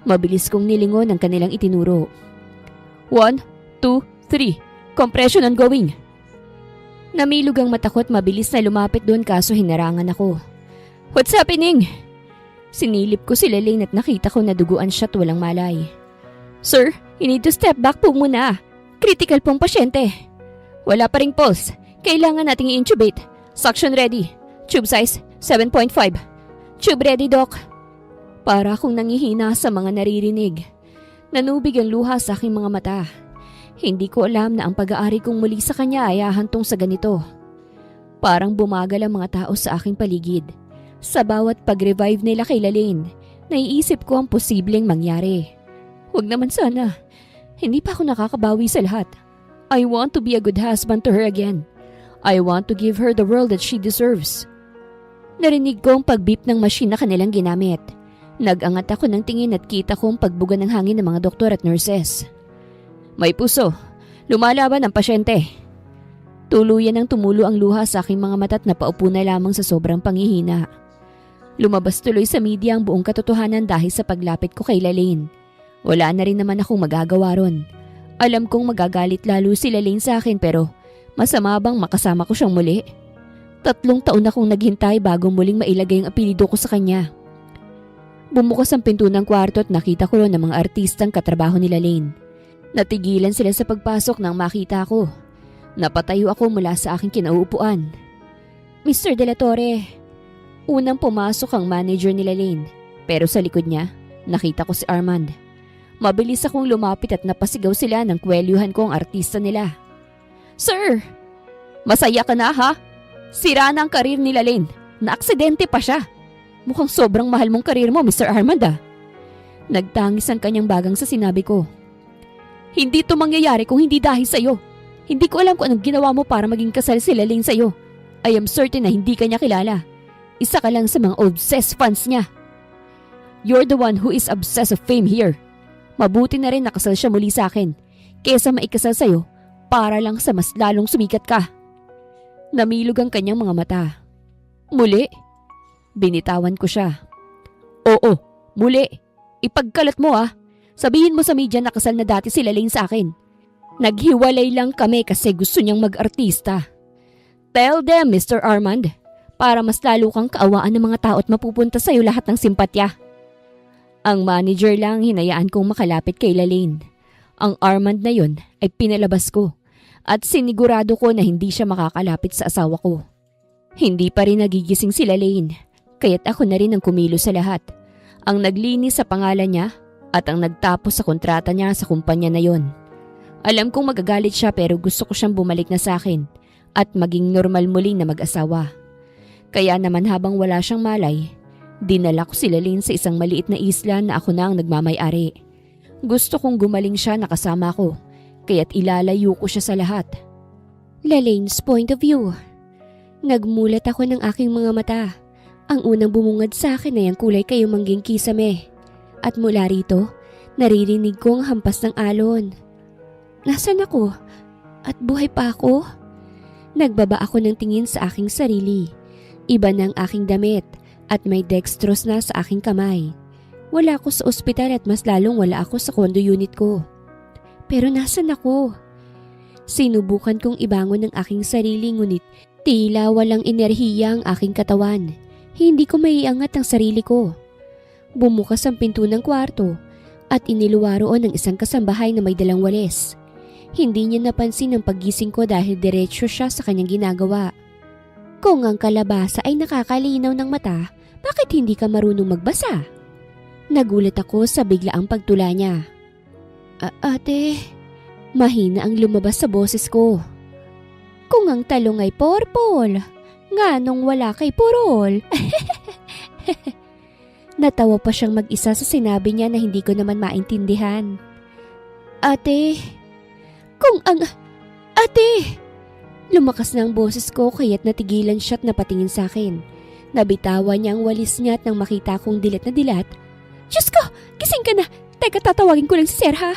Mabilis kong nilingon ang kanilang itinuro. 1, 2, 3. Compression ongoing. Namilog ang mata ko at mabilis na lumapit doon kaso hinarangan ako. What's happening? Sinilip ko si Lane at nakita ko na duguan siya at walang malay. Sir, You need to step back po muna. Critical pong pasyente. Wala pa ring pulse. Kailangan nating i-intubate. Suction ready. Tube size 7.5. Tube ready, Doc. Para akong nangihina sa mga naririnig. Nanubig ang luha sa aking mga mata. Hindi ko alam na ang pag-aari kong muli sa kanya ay ahantong sa ganito. Parang bumagal ang mga tao sa aking paligid. Sa bawat pag-revive nila kay Lalaine, naiisip ko ang posibleng mangyari. Huwag naman sana. Hindi pa ako nakakabawi sa lahat. I want to be a good husband to her again. I want to give her the world that she deserves. Narinig ko ang pag-beep ng machine na kanilang ginamit. Nag-angat ako ng tingin at kita ko ang pagbuga ng hangin ng mga doktor at nurses. May puso. Lumalaban ang pasyente. Tuluyan ang tumulo ang luha sa aking mga mata at napaupo na lamang sa sobrang panghihina. Lumabas tuloy sa media ang buong katotohanan dahil sa paglapit ko kay Lalaine. Wala na rin naman akong magagawa ron. Alam kong magagalit lalo si Lalaine sa akin pero masama bang makasama ko siyang muli? 3 taon akong naghintay bago muling mailagay ang apelido ko sa kanya. Bumukas ang pinto ng kwarto at nakita ko ron ng mga artistang katrabaho ni Lalaine. Natigilan sila sa pagpasok nang makita ko. Napatayo ako mula sa aking kinauupuan. Mr. De La Torre. Unang pumasok ang manager ni Lalaine. Pero sa likod niya, nakita ko si Armand. Mabilis akong lumapit at napasigaw sila nang kwelyuhan ko ang artista nila. Sir! Masaya ka na ha? Sira na ang karir ni Lalaine. Naaksidente pa siya. Mukhang sobrang mahal mong karir mo, Mr. Armand ah. Nagtangis ang kanyang bagang sa sinabi ko. Hindi ito mangyayari kung hindi dahil sa'yo. Hindi ko alam kung anong ginawa mo para maging kasal si Lalaine sa'yo. I am certain na hindi ka niya kilala. Isa ka lang sa mga obsessed fans niya. You're the one who is obsessed of fame here. Mabuti na rin nakasal siya muli sa akin kesa maikasal sa'yo para lang sa mas lalong sumikat ka. Namilog ang kanyang mga mata. Muli? Binitawan ko siya. Oo, muli. Ipagkalat mo ah. Sabihin mo sa media na kasal na dati si Lalaine sa akin. Naghiwalay lang kami kasi gusto niyang mag-artista. Tell them, Mr. Armand, para mas lalo kang kaawaan ng mga tao at mapupunta sa'yo lahat ng simpatya. Ang manager lang hinayaan kong makalapit kay Lalaine. Ang Armand na yon ay pinalabas ko at sinigurado ko na hindi siya makakalapit sa asawa ko. Hindi pa rin nagigising si Lalaine, kaya't ako na rin ang kumilos sa lahat. Ang naglinis sa pangalan niya at ang nagtapos sa kontrata niya sa kumpanya na yon. Alam kong magagalit siya pero gusto ko siyang bumalik na sa akin at maging normal muli na mag-asawa. Kaya naman habang wala siyang malay, dinala ko si Lalaine sa isang maliit na isla na ako na ang nagmamay-ari. Gusto kong gumaling siya na kasama ko, kaya't ilalayo ko siya sa lahat. Lalaine's point of view. Nagmulat ako ng aking mga mata. Ang unang bumungad sa akin ay ang kulay kayomangging kisame. At mula rito, naririnig ko ang hampas ng alon. Nasaan ako? At buhay pa ako? Nagbaba ako ng tingin sa aking sarili. Iba na ang aking damit at may dextrose na sa aking kamay. Wala ako sa ospital at mas lalong wala ako sa condo unit ko. Pero nasaan ako? Sinubukan kong ibangon ang aking sarili ngunit tila walang enerhiya ang aking katawan. Hindi ko maiangat ang sarili ko. Bumukas ang pinto ng kwarto at iniluwa roon ang isang kasambahay na may dalang walis. Hindi niya napansin ang paggising ko dahil diretsyo siya sa kanyang ginagawa. Kung ang kalabasa ay nakakalinaw ng mata, bakit hindi ka marunong magbasa? Nagulat ako sa biglaang pagtula niya. Ate, mahina ang lumabas sa boses ko. Kung ang talong ay purple, nga nung wala kay purol. Natawa pa siyang mag-isa sa sinabi niya na hindi ko naman maintindihan. Ate, Ate! Lumakas na ang boses ko kaya't natigilan siya at napatingin sa akin. Nabitawan niya ang walis niya at nang makita kong dilat na dilat, Diyos ko! Gising ka na! Teka, tatawagin ko lang si Sir ha!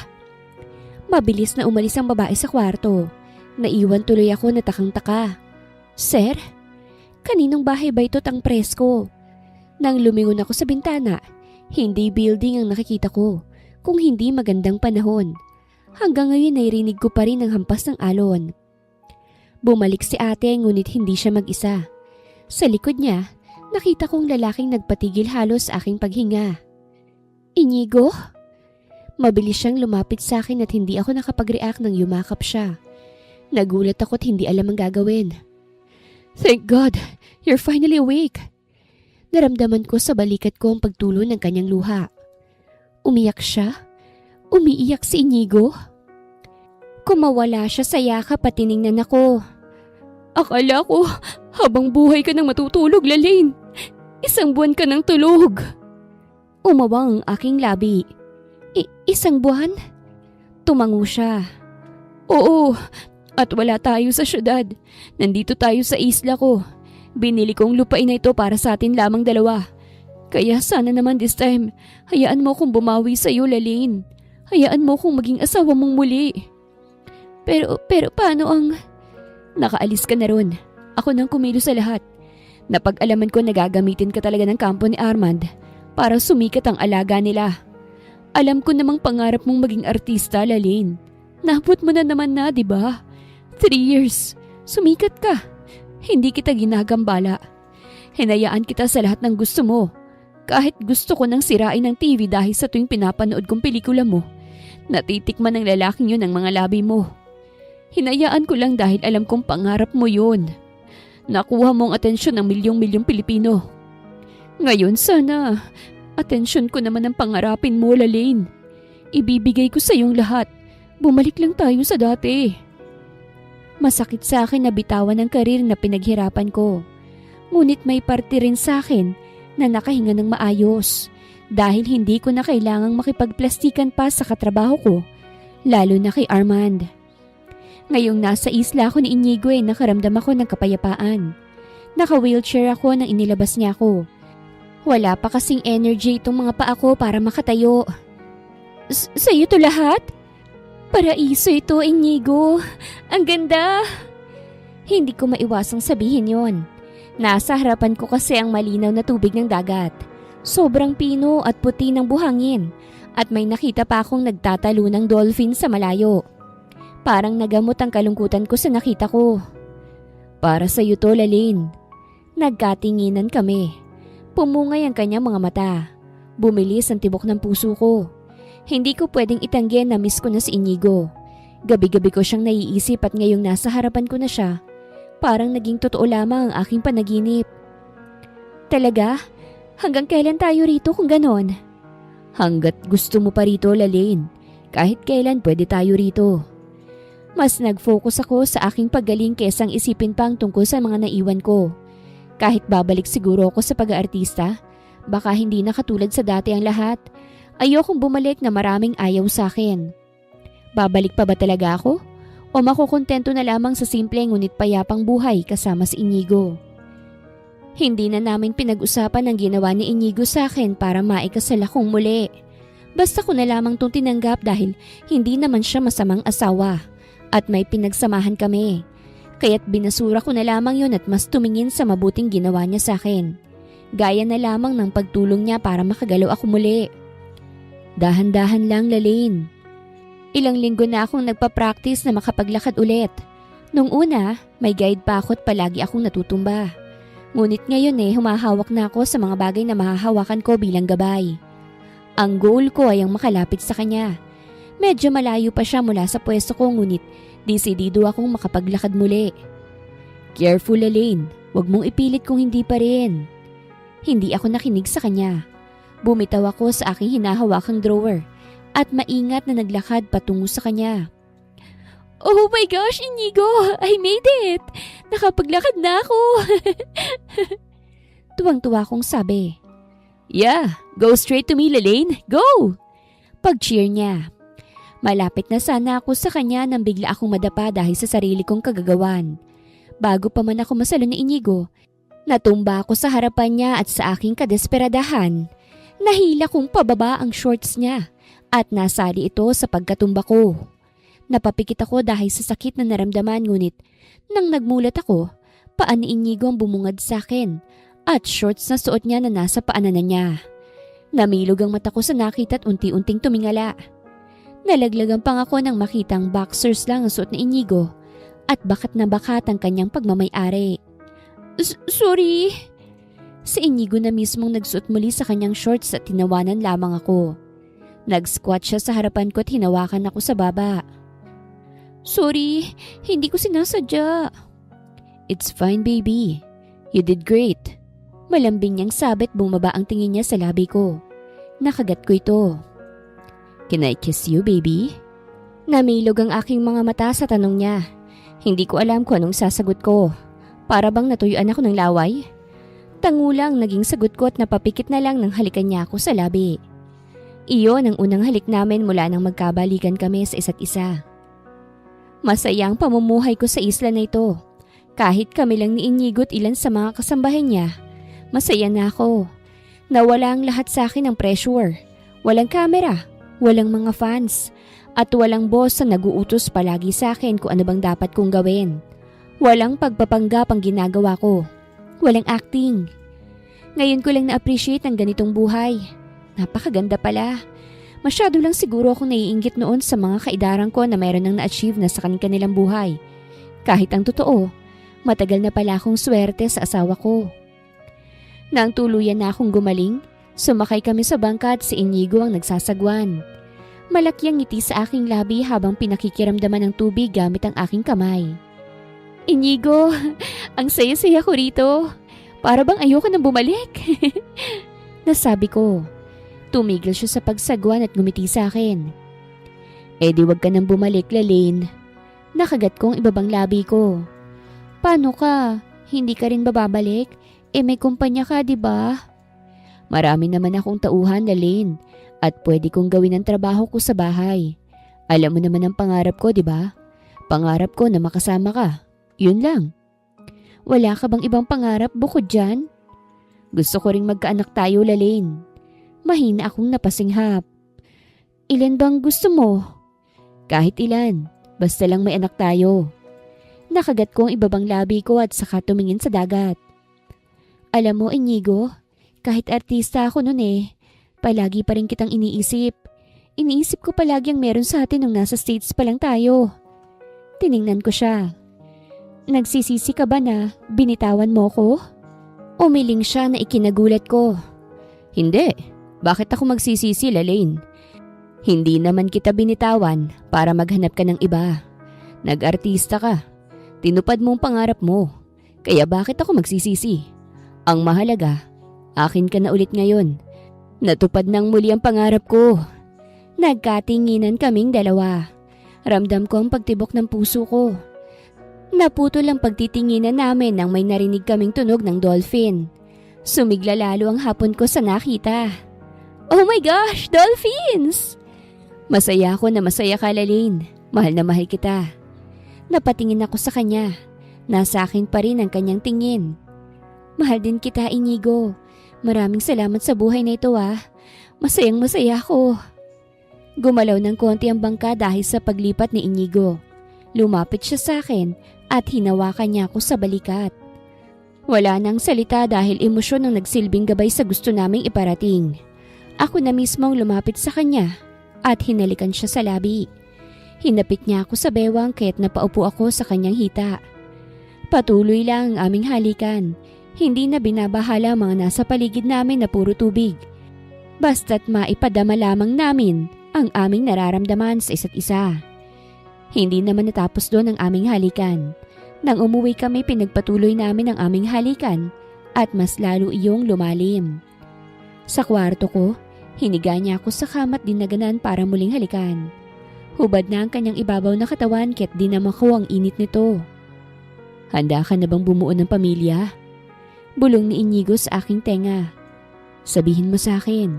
Mabilis na umalis ang babae sa kwarto. Naiwan tuloy ako na takang-taka. Sir? Kaninong bahay ba ito tang presko? Nang lumingon ako sa bintana, hindi building ang nakikita ko, kung hindi magandang panahon. Hanggang ngayon ay rinig ko pa rin ang hampas ng alon. Bumalik si ate ngunit hindi siya mag-isa. Sa likod niya, nakita kong lalaking nagpatigil halos sa aking paghinga. Inigo? Mabilis siyang lumapit sa akin at hindi ako nakapag-react nang yumakap siya. Nagulat ako at hindi alam ang gagawin. Thank God, you're finally awake. Naramdaman ko sa balikat ko ang pagtulo ng kanyang luha. Umiyak siya? Umiiyak si Inigo? Kumawala siya sa yakap at tiningnan ako. Akala ko, habang buhay ka nang matutulog, Lalaine. 1 buwan ka nang tulog. Umawang ang aking labi. 1 buwan? Tumango siya. Oo, at wala tayo sa syudad. Nandito tayo sa isla ko. Binili kong lupain na ito para sa atin lamang dalawa. Kaya sana naman this time, hayaan mo kong bumawi sa iyo, Lalaine. Hayaan mo kong maging asawa mong muli. Pero paano ang... Nakaalis ka na ron. Ako nang kumilos sa lahat. Napag-alaman ko na gagamitin ka talaga ng kampo ni Armand para sumikat ang alaga nila. Alam ko namang pangarap mong maging artista, Lalaine. Naput mo na naman na, di ba? 3 years. Sumikat ka. Hindi kita ginagambala. Hinayaan kita sa lahat ng gusto mo. Kahit gusto ko nang sirain ng TV dahil sa tuwing pinapanood kong pelikula mo, natitikman ng lalaking yun ang mga labi mo. Hinayaan ko lang dahil alam kong pangarap mo yun. Nakuha mo ang atensyon ng milyong-milyong Pilipino. Ngayon sana, atensyon ko naman ang pangarapin mo, Lalaine. Ibibigay ko sa iyong lahat. Bumalik lang tayo sa dati. Masakit sa akin na bitawan ang karir na pinaghirapan ko. Ngunit may parte rin sa akin na nakahinga ng maayos dahil hindi ko na kailangang makipagplastikan pa sa katrabaho ko, lalo na kay Armand. Ngayong nasa isla ako ni Inigo nakaramdam ako ng kapayapaan. Naka-wheelchair ako nang inilabas niya ako. Wala pa kasing energy itong mga paa ko para makatayo. Sa'yo to lahat? Paraiso ito, Inigo. Ang ganda! Hindi ko maiwasang sabihin yon. Nasa harapan ko kasi ang malinaw na tubig ng dagat. Sobrang pino at puti ng buhangin. At may nakita pa akong nagtatalo ng dolphin sa malayo. Parang nagamot ang kalungkutan ko sa nakita ko. Para sa iyo to, Lalaine. Nagkatinginan kami. Pumungay ang kanyang mga mata. Bumilis ang tibok ng puso ko. Hindi ko pwedeng itanggi na miss ko na si Inigo. Gabi-gabi ko siyang naiisip at ngayong nasa harapan ko na siya, parang naging totoo lamang ang aking panaginip. Talaga? Hanggang kailan tayo rito kung ganon? Hanggat gusto mo pa rito, Lalaine. Kahit kailan pwede tayo rito. Mas nag-focus ako sa aking paggaling kaysa isipin pang tungkol sa mga naiwan ko. Kahit babalik siguro ako sa pag-aartista, baka hindi na katulad sa dati ang lahat. Ayokong bumalik na maraming ayaw sa akin. Babalik pa ba talaga ako? O makukontento na lamang sa simple ngunit payapang buhay kasama si Inigo? Hindi na namin pinag-usapan ang ginawa ni Inigo sa akin para maikasal akong muli. Basta ko na lamang itong tinanggap dahil hindi naman siya masamang asawa. At may pinagsamahan kami. Kaya't binasura ko na lamang yun at mas tumingin sa mabuting ginawa niya sa akin. Gaya na lamang ng pagtulong niya para makagalaw ako muli. Dahan-dahan lang, Lalaine. Ilang linggo na akong nagpa-practice na makapaglakad ulit. Nung una, may guide pa ako at palagi akong natutumba. Ngunit ngayon humahawak na ako sa mga bagay na mahahawakan ko bilang gabay. Ang goal ko ay ang makalapit sa kanya. Medyo malayo pa siya mula sa pwesto ko ngunit desidido akong makapaglakad muli. Careful, Lalaine. Huwag mong ipilit kung hindi pa rin. Hindi ako nakinig sa kanya. Bumitaw ako sa aking hinahawakang drawer at maingat na naglakad patungo sa kanya. Oh my gosh, Inigo! I made it! Nakapaglakad na ako! Tuwang-tuwa kong sabi. Yeah, go straight to me, Lalaine. Go! Pag-cheer niya. Malapit na sana ako sa kanya nang bigla akong madapa dahil sa sarili kong kagagawan. Bago pa man ako masalo ni Inigo, natumba ako sa harapan niya at sa aking kadesperadahan. Nahila kong pababa ang shorts niya at nasali ito sa pagkatumba ko. Napapikit ako dahil sa sakit na naramdaman ngunit nang nagmulat ako, paa ni Inigo ang bumungad sa akin at shorts na suot niya na nasa paanan niya. Namilog ang mata ko sa nakita at unti-unting tumingala. Nalaglagan pang ako nang makitang boxers lang ang suot ni Inigo at bakat na bakat ang kanyang pagmamay-ari. Sorry. Si Inigo na mismong nagsuot muli sa kanyang shorts at tinawanan lamang ako. Nag-squat siya sa harapan ko at hinawakan ako sa baba. Sorry, hindi ko sinasadya. It's fine, baby. You did great. Malambing niyang sabit, bumaba ang tingin niya sa labi ko. Nakagat ko ito. Can I kiss you, baby? Namilog ang aking mga mata sa tanong niya. Hindi ko alam kung anong sasagot ko. Para bang natuyuan ako ng laway? Tangulang naging sagot ko at napapikit na lang nang halikan niya ako sa labi. Iyon ang unang halik namin mula nang magkabalikan kami sa isa't isa. Masaya ang pamumuhay ko sa isla na ito. Kahit kami lang ni Inigo at ilan sa mga kasambahay niya, masaya na ako. Nawala ang lahat sa akin ng pressure. Walang kamera, walang mga fans, at walang boss na naguutos palagi sa akin kung ano bang dapat kong gawin. Walang pagpapanggap ang ginagawa ko. Walang acting. Ngayon ko lang na-appreciate ang ganitong buhay. Napakaganda pala. Masyado lang siguro akong naiinggit noon sa mga kaidaran ko na meron nang na-achieve na sa kanilang buhay. Kahit ang totoo, matagal na pala akong swerte sa asawa ko. Nang tuluyan na akong gumaling, sumakay kami sa bangka at si Inigo ang nagsasagwan. Malaki ang ngiti sa aking labi habang pinakikiramdaman ng tubig gamit ang aking kamay. Inigo, ang saya-saya ko rito. Para bang ayoko nang bumalik. Nasabi ko. Tumigil siya sa pagsagwan at ngumiti sa akin. Eh di wag ka nang bumalik, Lalaine. Nakagat kong ibabang labi ko. Paano ka? Hindi ka rin bababalik? Eh may kumpanya ka, di ba? Marami naman akong tauhan, Lalaine. At pwede kong gawin ang trabaho ko sa bahay. Alam mo naman ang pangarap ko, di ba? Pangarap ko na makasama ka. Yun lang. Wala ka bang ibang pangarap bukod dyan? Gusto ko ring magkaanak tayo, Lalaine. Mahina akong napasinghap. Ilan bang gusto mo? Kahit ilan. Basta lang may anak tayo. Nakagat ko ang ibabang labi ko at saka tumingin sa dagat. Alam mo, Inigo, kahit artista ako noon palagi pa rin kitang iniisip. Iniisip ko palagi ang meron sa atin nung nasa States pa lang tayo. Tiningnan ko siya. Nagsisisi ka ba na binitawan mo ko? Umiling siya na ikinagulat ko. Hindi. Bakit ako magsisisi, Lalaine? Hindi naman kita binitawan para maghanap ka ng iba. Nag-artista ka. Tinupad mo ang pangarap mo. Kaya bakit ako magsisisi? Ang mahalaga, akin ka na ulit ngayon. Natupad nang muli ang pangarap ko. Nagkatinginan kaming dalawa. Ramdam ko ang pagtibok ng puso ko. Naputol ang pagtitinginan namin nang may narinig kaming tunog ng dolphin. Sumigla lalo ang hapon ko sa nakita. Oh my gosh, dolphins! Masaya ako na masaya ka, Lalaine. Mahal na mahal kita. Napatingin ako sa kanya. Nasa akin pa rin ang kanyang tingin. Mahal din kita, Inigo. Maraming salamat sa buhay na ito Masayang masaya ako. Gumalaw ng konti ang bangka dahil sa paglipat ni Inigo. Lumapit siya sa akin at hinawakan niya ako sa balikat. Wala nang salita dahil emosyon ang nagsilbing gabay sa gusto naming iparating. Ako na mismo ang lumapit sa kanya at hinalikan siya sa labi. Hinapit niya ako sa bewang kaya't napaupo ako sa kanyang hita. Patuloy lang ang aming halikan. Hindi na binabahala mga nasa paligid namin na puro tubig. Basta't maipadama lamang namin ang aming nararamdaman sa isa't isa. Hindi naman natapos doon ang aming halikan. Nang umuwi kami, pinagpatuloy namin ang aming halikan at mas lalo iyong lumalim. Sa kwarto ko, hiniga niya ako sa kama at dinaganan para muling halikan. Hubad na ang kanyang ibabaw na katawan kaya't dinama ko ang init nito. Handa ka na bang bumuo ng pamilya? Bulong ni Inigo sa aking tenga. Sabihin mo sa akin.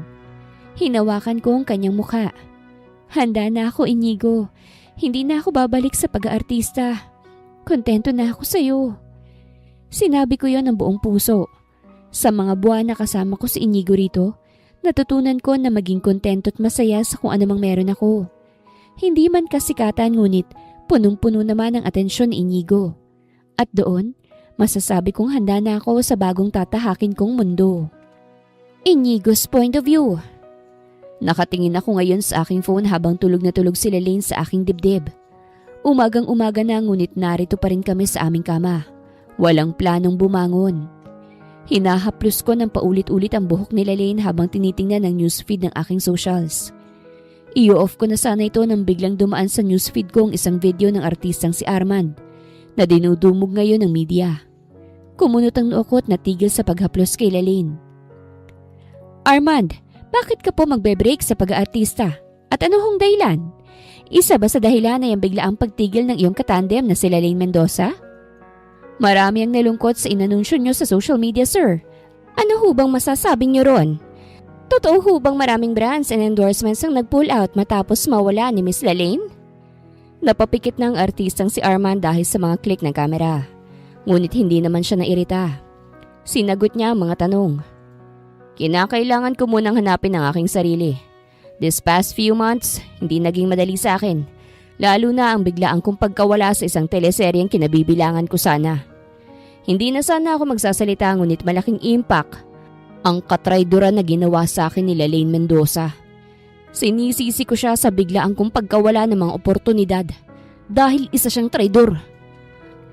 Hinawakan ko ang kanyang mukha. Handa na ako, Inigo. Hindi na ako babalik sa pag-aartista. Kontento na ako sa'yo. Sinabi ko yon ng buong puso. Sa mga buwan na kasama ko si Inigo rito, natutunan ko na maging kontento at masaya sa kung anumang meron ako. Hindi man kasikatan ngunit punong-puno naman ang atensyon ni Inigo. At doon, masasabi kong handa na ako sa bagong tatahakin kong mundo. Inigo's point of view. Nakatingin ako ngayon sa aking phone habang tulog na tulog si Lalaine sa aking dibdib. Umagang-umaga na ngunit narito pa rin kami sa aming kama. Walang planong bumangon. Hinahaplos ko ng paulit-ulit ang buhok ni Lalaine habang tinitingnan ang newsfeed ng aking socials. I-off ko na sana ito nang biglang dumaan sa newsfeed ko ang isang video ng artistang si Armand na dinudumog ngayon ng media. Kumunot ang noo ko at natigil sa paghaplos kay Lalaine. Armand, bakit ka po magbe-break sa pag-aartista? At ano hong dahilan? Isa ba sa dahilan ay ang biglaang pagtigil ng iyong katandem na si Lalaine Mendoza? Marami ang nalungkot sa inanunsyo nyo sa social media, sir. Ano ho bang masasabi nyo ron? Totoo ho bang maraming brands and endorsements ang nag-pull out matapos mawala ni Miss Lalaine? Napapikit na ang artistang si Armand dahil sa mga click ng kamera. Ngunit hindi naman siya nairita. Sinagot niya ang mga tanong. Kinakailangan ko munang hanapin ang aking sarili. This past few months, hindi naging madali sa akin. Lalo na ang biglaang kong pagkawala sa isang teleseryeng kinabibilangan ko sana. Hindi na sana ako magsasalita ngunit malaking impact ang katrayduran na ginawa sa akin ni Lalaine Mendoza. Sinisisi ko siya sa biglaang kong pagkawala ng mga oportunidad dahil isa siyang traidor.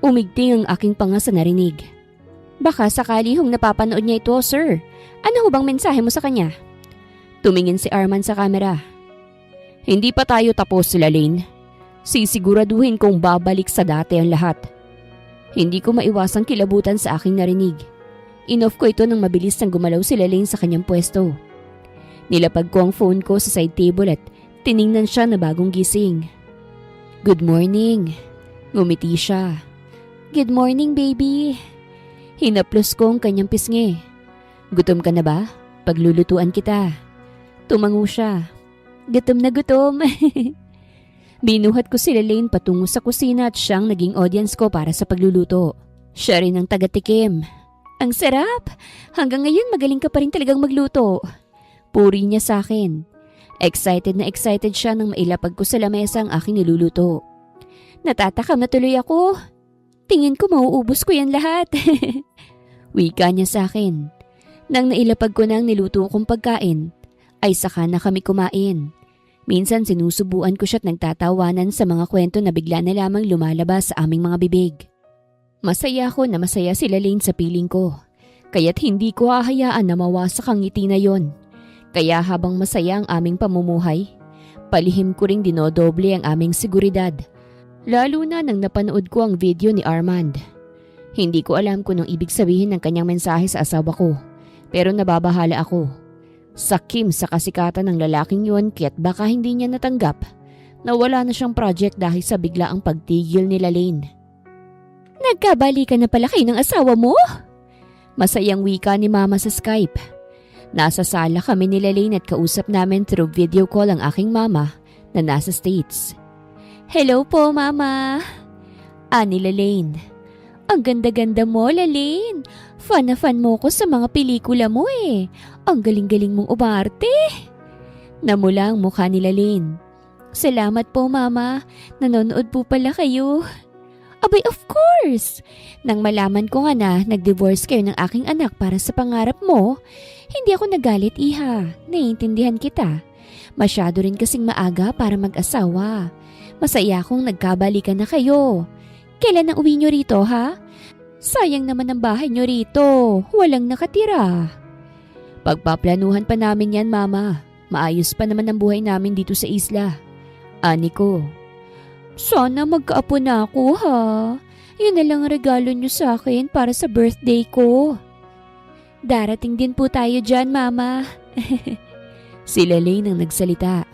Umigting ang aking panga sa narinig. Baka sakali hong napapanood niya ito, sir. Ano ho bang mensahe mo sa kanya? Tumingin si Armand sa kamera. Hindi pa tayo tapos, Lalaine. Sisiguraduhin kong babalik sa dati ang lahat. Hindi ko maiwasang kilabutan sa aking narinig. Inoff ko ito nang mabilis nang gumalaw si Lalaine sa kanyang pwesto. Nilapag ko ang phone ko sa side table at tiningnan siya na bagong gising. Good morning. Ngumiti siya. Good morning, baby. Hinaplos ko ang kanyang pisngi. Gutom ka na ba? Paglulutuan kita. Tumango siya. Gutom na gutom. Binuhat ko si Lalaine patungo sa kusina at siyang naging audience ko para sa pagluluto. Siya rin ang taga-tikim. Ang sarap! Hanggang ngayon magaling ka pa rin talagang magluto. Puri niya sa akin. Excited na excited siya nang mailapag ko sa lamesa ang aking niluluto. Natatakam na tuloy ako. Tingin ko mauubos ko yan lahat. Wika niya sa akin. Nang nailapag ko na ang niluto kong pagkain, ay saka na kami kumain. Minsan sinusubuan ko siya at nagtatawanan sa mga kwento na bigla na lamang lumalabas sa aming mga bibig. Masaya ako na masaya si Lalaine sa piling ko, kaya't hindi ko hahayaan na mawasak ang ngiti na yon. Kaya habang masaya ang aming pamumuhay, palihim ko ring dinodoble ang aming seguridad, lalo na nang napanood ko ang video ni Armand. Hindi ko alam kung anong ibig sabihin ng kanyang mensahe sa asawa ko, pero nababahala ako. Sakim sa kasikatan ng lalaking yon kaya't baka hindi niya natanggap na wala na siyang project dahil sa biglaang pagtigil ni Lalaine. Nagkabalikan na pala kayo ng asawa mo? Masayang wika ni Mama sa Skype. Nasa sala kami ni Lalaine at kausap namin through video call ang aking mama na nasa States. Hello po, Mama. Ani Lalaine. Ang ganda-ganda mo, Lalaine. Fan na fan mo ko sa mga pelikula mo eh. Ang galing-galing mong umarte. Namula ang mukha ni Lalaine. Salamat po, Mama. Nanonood po pala kayo. Abay, of course! Nang malaman ko nga na nag-divorce kayo ng aking anak para sa pangarap mo, hindi ako nagalit, Iha. Naiintindihan kita. Masyado rin kasing maaga para mag-asawa. Masaya akong nagkabalikan na kayo. Kailan ang uwi nyo rito, ha? Sayang naman ang bahay nyo rito. Walang nakatira. Pagpaplanuhan pa namin yan, Mama. Maayos pa naman ang buhay namin dito sa isla. Ani ko. Sana magkaapo na ako, ha? Yun na lang ang regalo nyo sa akin para sa birthday ko. Darating din po tayo dyan, Mama. Si Lalaine ang nagsalita.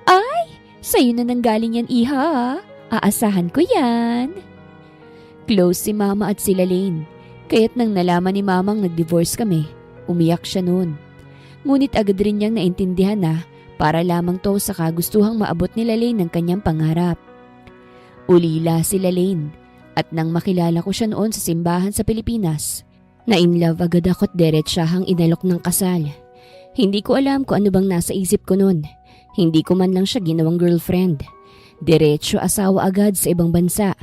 Ay, sa'yo na nanggaling yan, Iha, ha? Aasahan ko yan. Close si Mama at si Lalaine. Kaya't nang nalaman ni Mamang nag-divorce kami, umiyak siya noon. Ngunit agad rin niyang naintindihan na para lamang to sa kagustuhang maabot ni Lalaine ng kanyang pangarap. Ulila si Lalaine at nang makilala ko siya noon sa simbahan sa Pilipinas, na-inlove agad ako at diretsahang inalok ng kasal. Hindi ko alam kung ano bang nasa isip ko noon. Hindi ko man lang siya ginawang girlfriend. Diretso asawa agad sa ibang bansa.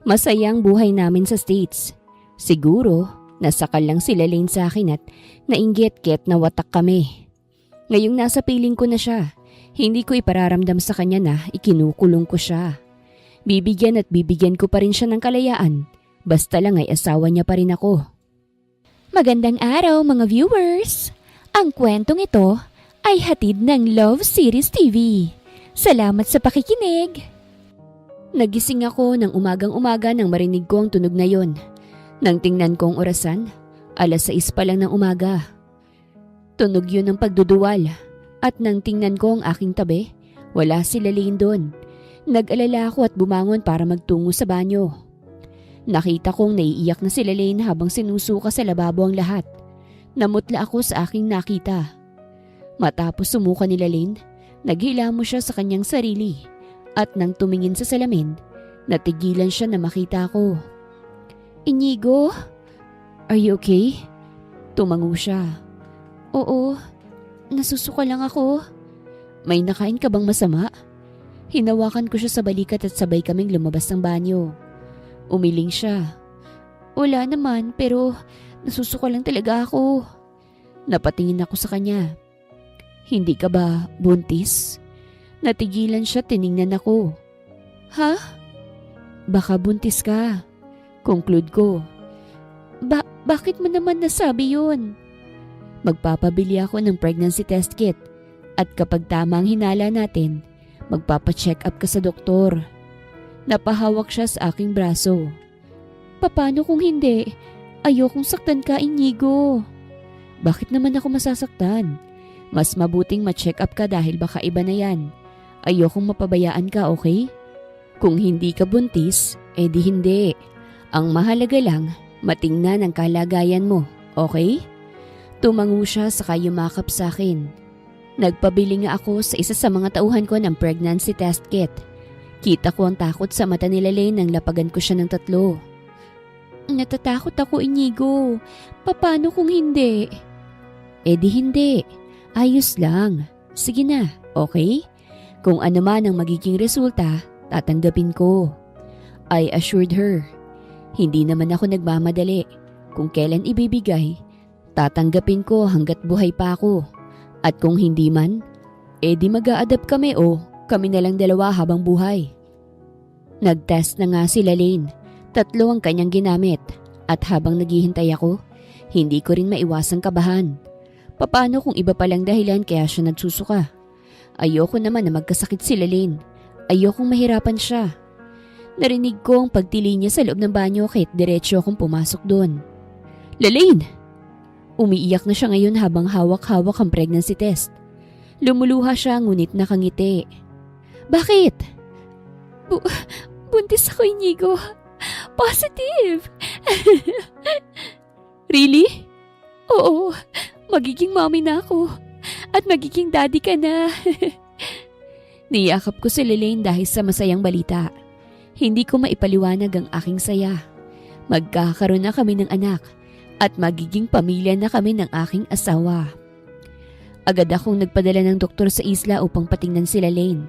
Masayang buhay namin sa States. Siguro, nasakal lang si Lalaine sa akin at nainggit-get na watak kami. Ngayong nasa piling ko na siya, hindi ko ipararamdam sa kanya na ikinukulong ko siya. Bibigyan at bibigyan ko pa rin siya ng kalayaan, basta lang ay asawa niya pa rin ako. Magandang araw mga viewers! Ang kwentong ito ay hatid ng Love Series TV. Salamat sa pakikinig! Nagising ako ng umagang-umaga nang marinig ko ang tunog na yon. Nang tingnan ko ang orasan, 6:00 pa lang ng umaga. Tunog yun ng pagduduwal at nang tingnan ko ang aking tabi, wala si Lalaine doon. Nag-alala ako at bumangon para magtungo sa banyo. Nakita kong naiiyak na si Lalaine habang sinusuka sa lababo ang lahat. Namutla ako sa aking nakita. Matapos sumuka ni Lalaine, naghilamo siya sa kanyang sarili at nang tumingin sa salamin, natigilan siya na makita ko. Inigo, are you okay? Tumango siya. Oo, nasusuka lang ako. May nakain ka bang masama? Hinawakan ko siya sa balikat at sabay kaming lumabas ng banyo. Umiling siya. Wala naman, pero nasusuka lang talaga ako. Napatingin ako sa kanya. Hindi ka ba buntis? Natigilan siya, tiningnan ako. Ha? Baka buntis ka. Conclude ko. Bakit mo naman nasabi yun? Magpapabili ako ng pregnancy test kit at kapag tama ang hinala natin, magpapacheck up ka sa doktor. Napahawak siya sa aking braso. Paano kung hindi? Ayokong saktan ka, Inigo. Bakit naman ako masasaktan? Mas mabuting ma-check up ka dahil baka iba na yan. Ayokong mapabayaan ka, okay? Kung hindi ka buntis, edi hindi. Ang mahalaga lang, matingnan ang kalagayan mo, okay? Tumango siya saka yumakap sa akin. Nagpabili nga ako sa isa sa mga tauhan ko ng pregnancy test kit. Kita ko ang takot sa mata ni Lalaine nang lapagan ko siya ng 3. Natatakot ako, Inigo. Paano kung hindi? Di hindi. Ayos lang. Sige na, okay? Kung ano man ang magiging resulta, tatanggapin ko. I assured her. Hindi naman ako nagmamadali. Kung kailan ibibigay, tatanggapin ko hanggat buhay pa ako. At kung hindi man, di mag-a-adapt kami o kami na lang dalawa habang buhay. Nag-test na nga si Lalaine. 3 ang kanyang ginamit. At habang naghihintay ako, hindi ko rin maiwasang kabahan. Paano kung iba palang dahilan kaya siya nagsusuka? Ayoko naman na magkasakit si Lalaine. Ayokong mahirapan siya. Narinig ko ang pagtili niya sa loob ng banyo kahit diretsyo akong pumasok doon. Lalaine! Umiiyak na siya ngayon habang hawak-hawak ang pregnancy test. Lumuluha siya ngunit nakangiti. Bakit? Buntis ako, Inigo. Positive! Really? Oo, magiging mommy na ako. At magiging daddy ka na. Niyakap ko si Lalaine dahil sa masayang balita. Hindi ko maipaliwanag ang aking saya. Magkakaroon na kami ng anak. At magiging pamilya na kami ng aking asawa. Agad akong nagpadala ng doktor sa isla upang patingnan si Lalaine.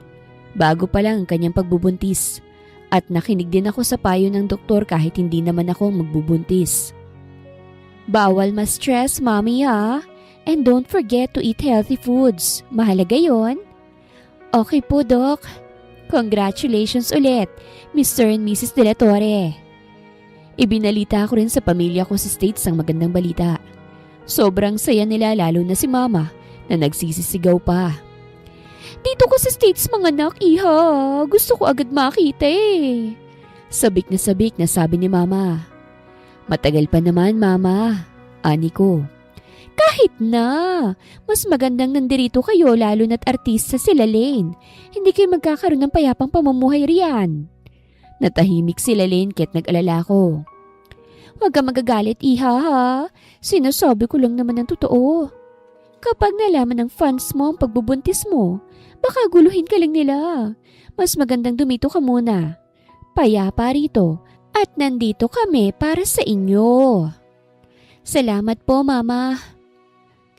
Bago pa lang ang kanyang pagbubuntis. At nakinig din ako sa payo ng doktor kahit hindi naman ako magbubuntis. Bawal ma-stress, mommy ha? And don't forget to eat healthy foods. Mahalaga yon. Okay po, Doc. Congratulations ulit, Mr. and Mrs. De La Torre. Ibinalita ko rin sa pamilya ko sa States ang magandang balita. Sobrang saya nila lalo na si Mama na nagsisisigaw pa. Dito ko sa States mga anak, iha. Gusto ko agad makita eh. Sabik na sabi ni Mama. Matagal pa naman, Mama. Ani ko. Kahit na. Mas magandang nandirito kayo lalo na't artista si Lalaine. Hindi kayo magkakaroon ng payapang pamumuhay riyan. Natahimik si Lalaine kahit nag-alala ko. Huwag ka magagalit, iha ha. Sinasabi ko lang naman ang totoo. Kapag nalaman ng fans mo ang pagbubuntis mo, baka guluhin ka lang nila. Mas magandang dumito ka muna. Payapa rito at nandito kami para sa inyo. Salamat po, Mama.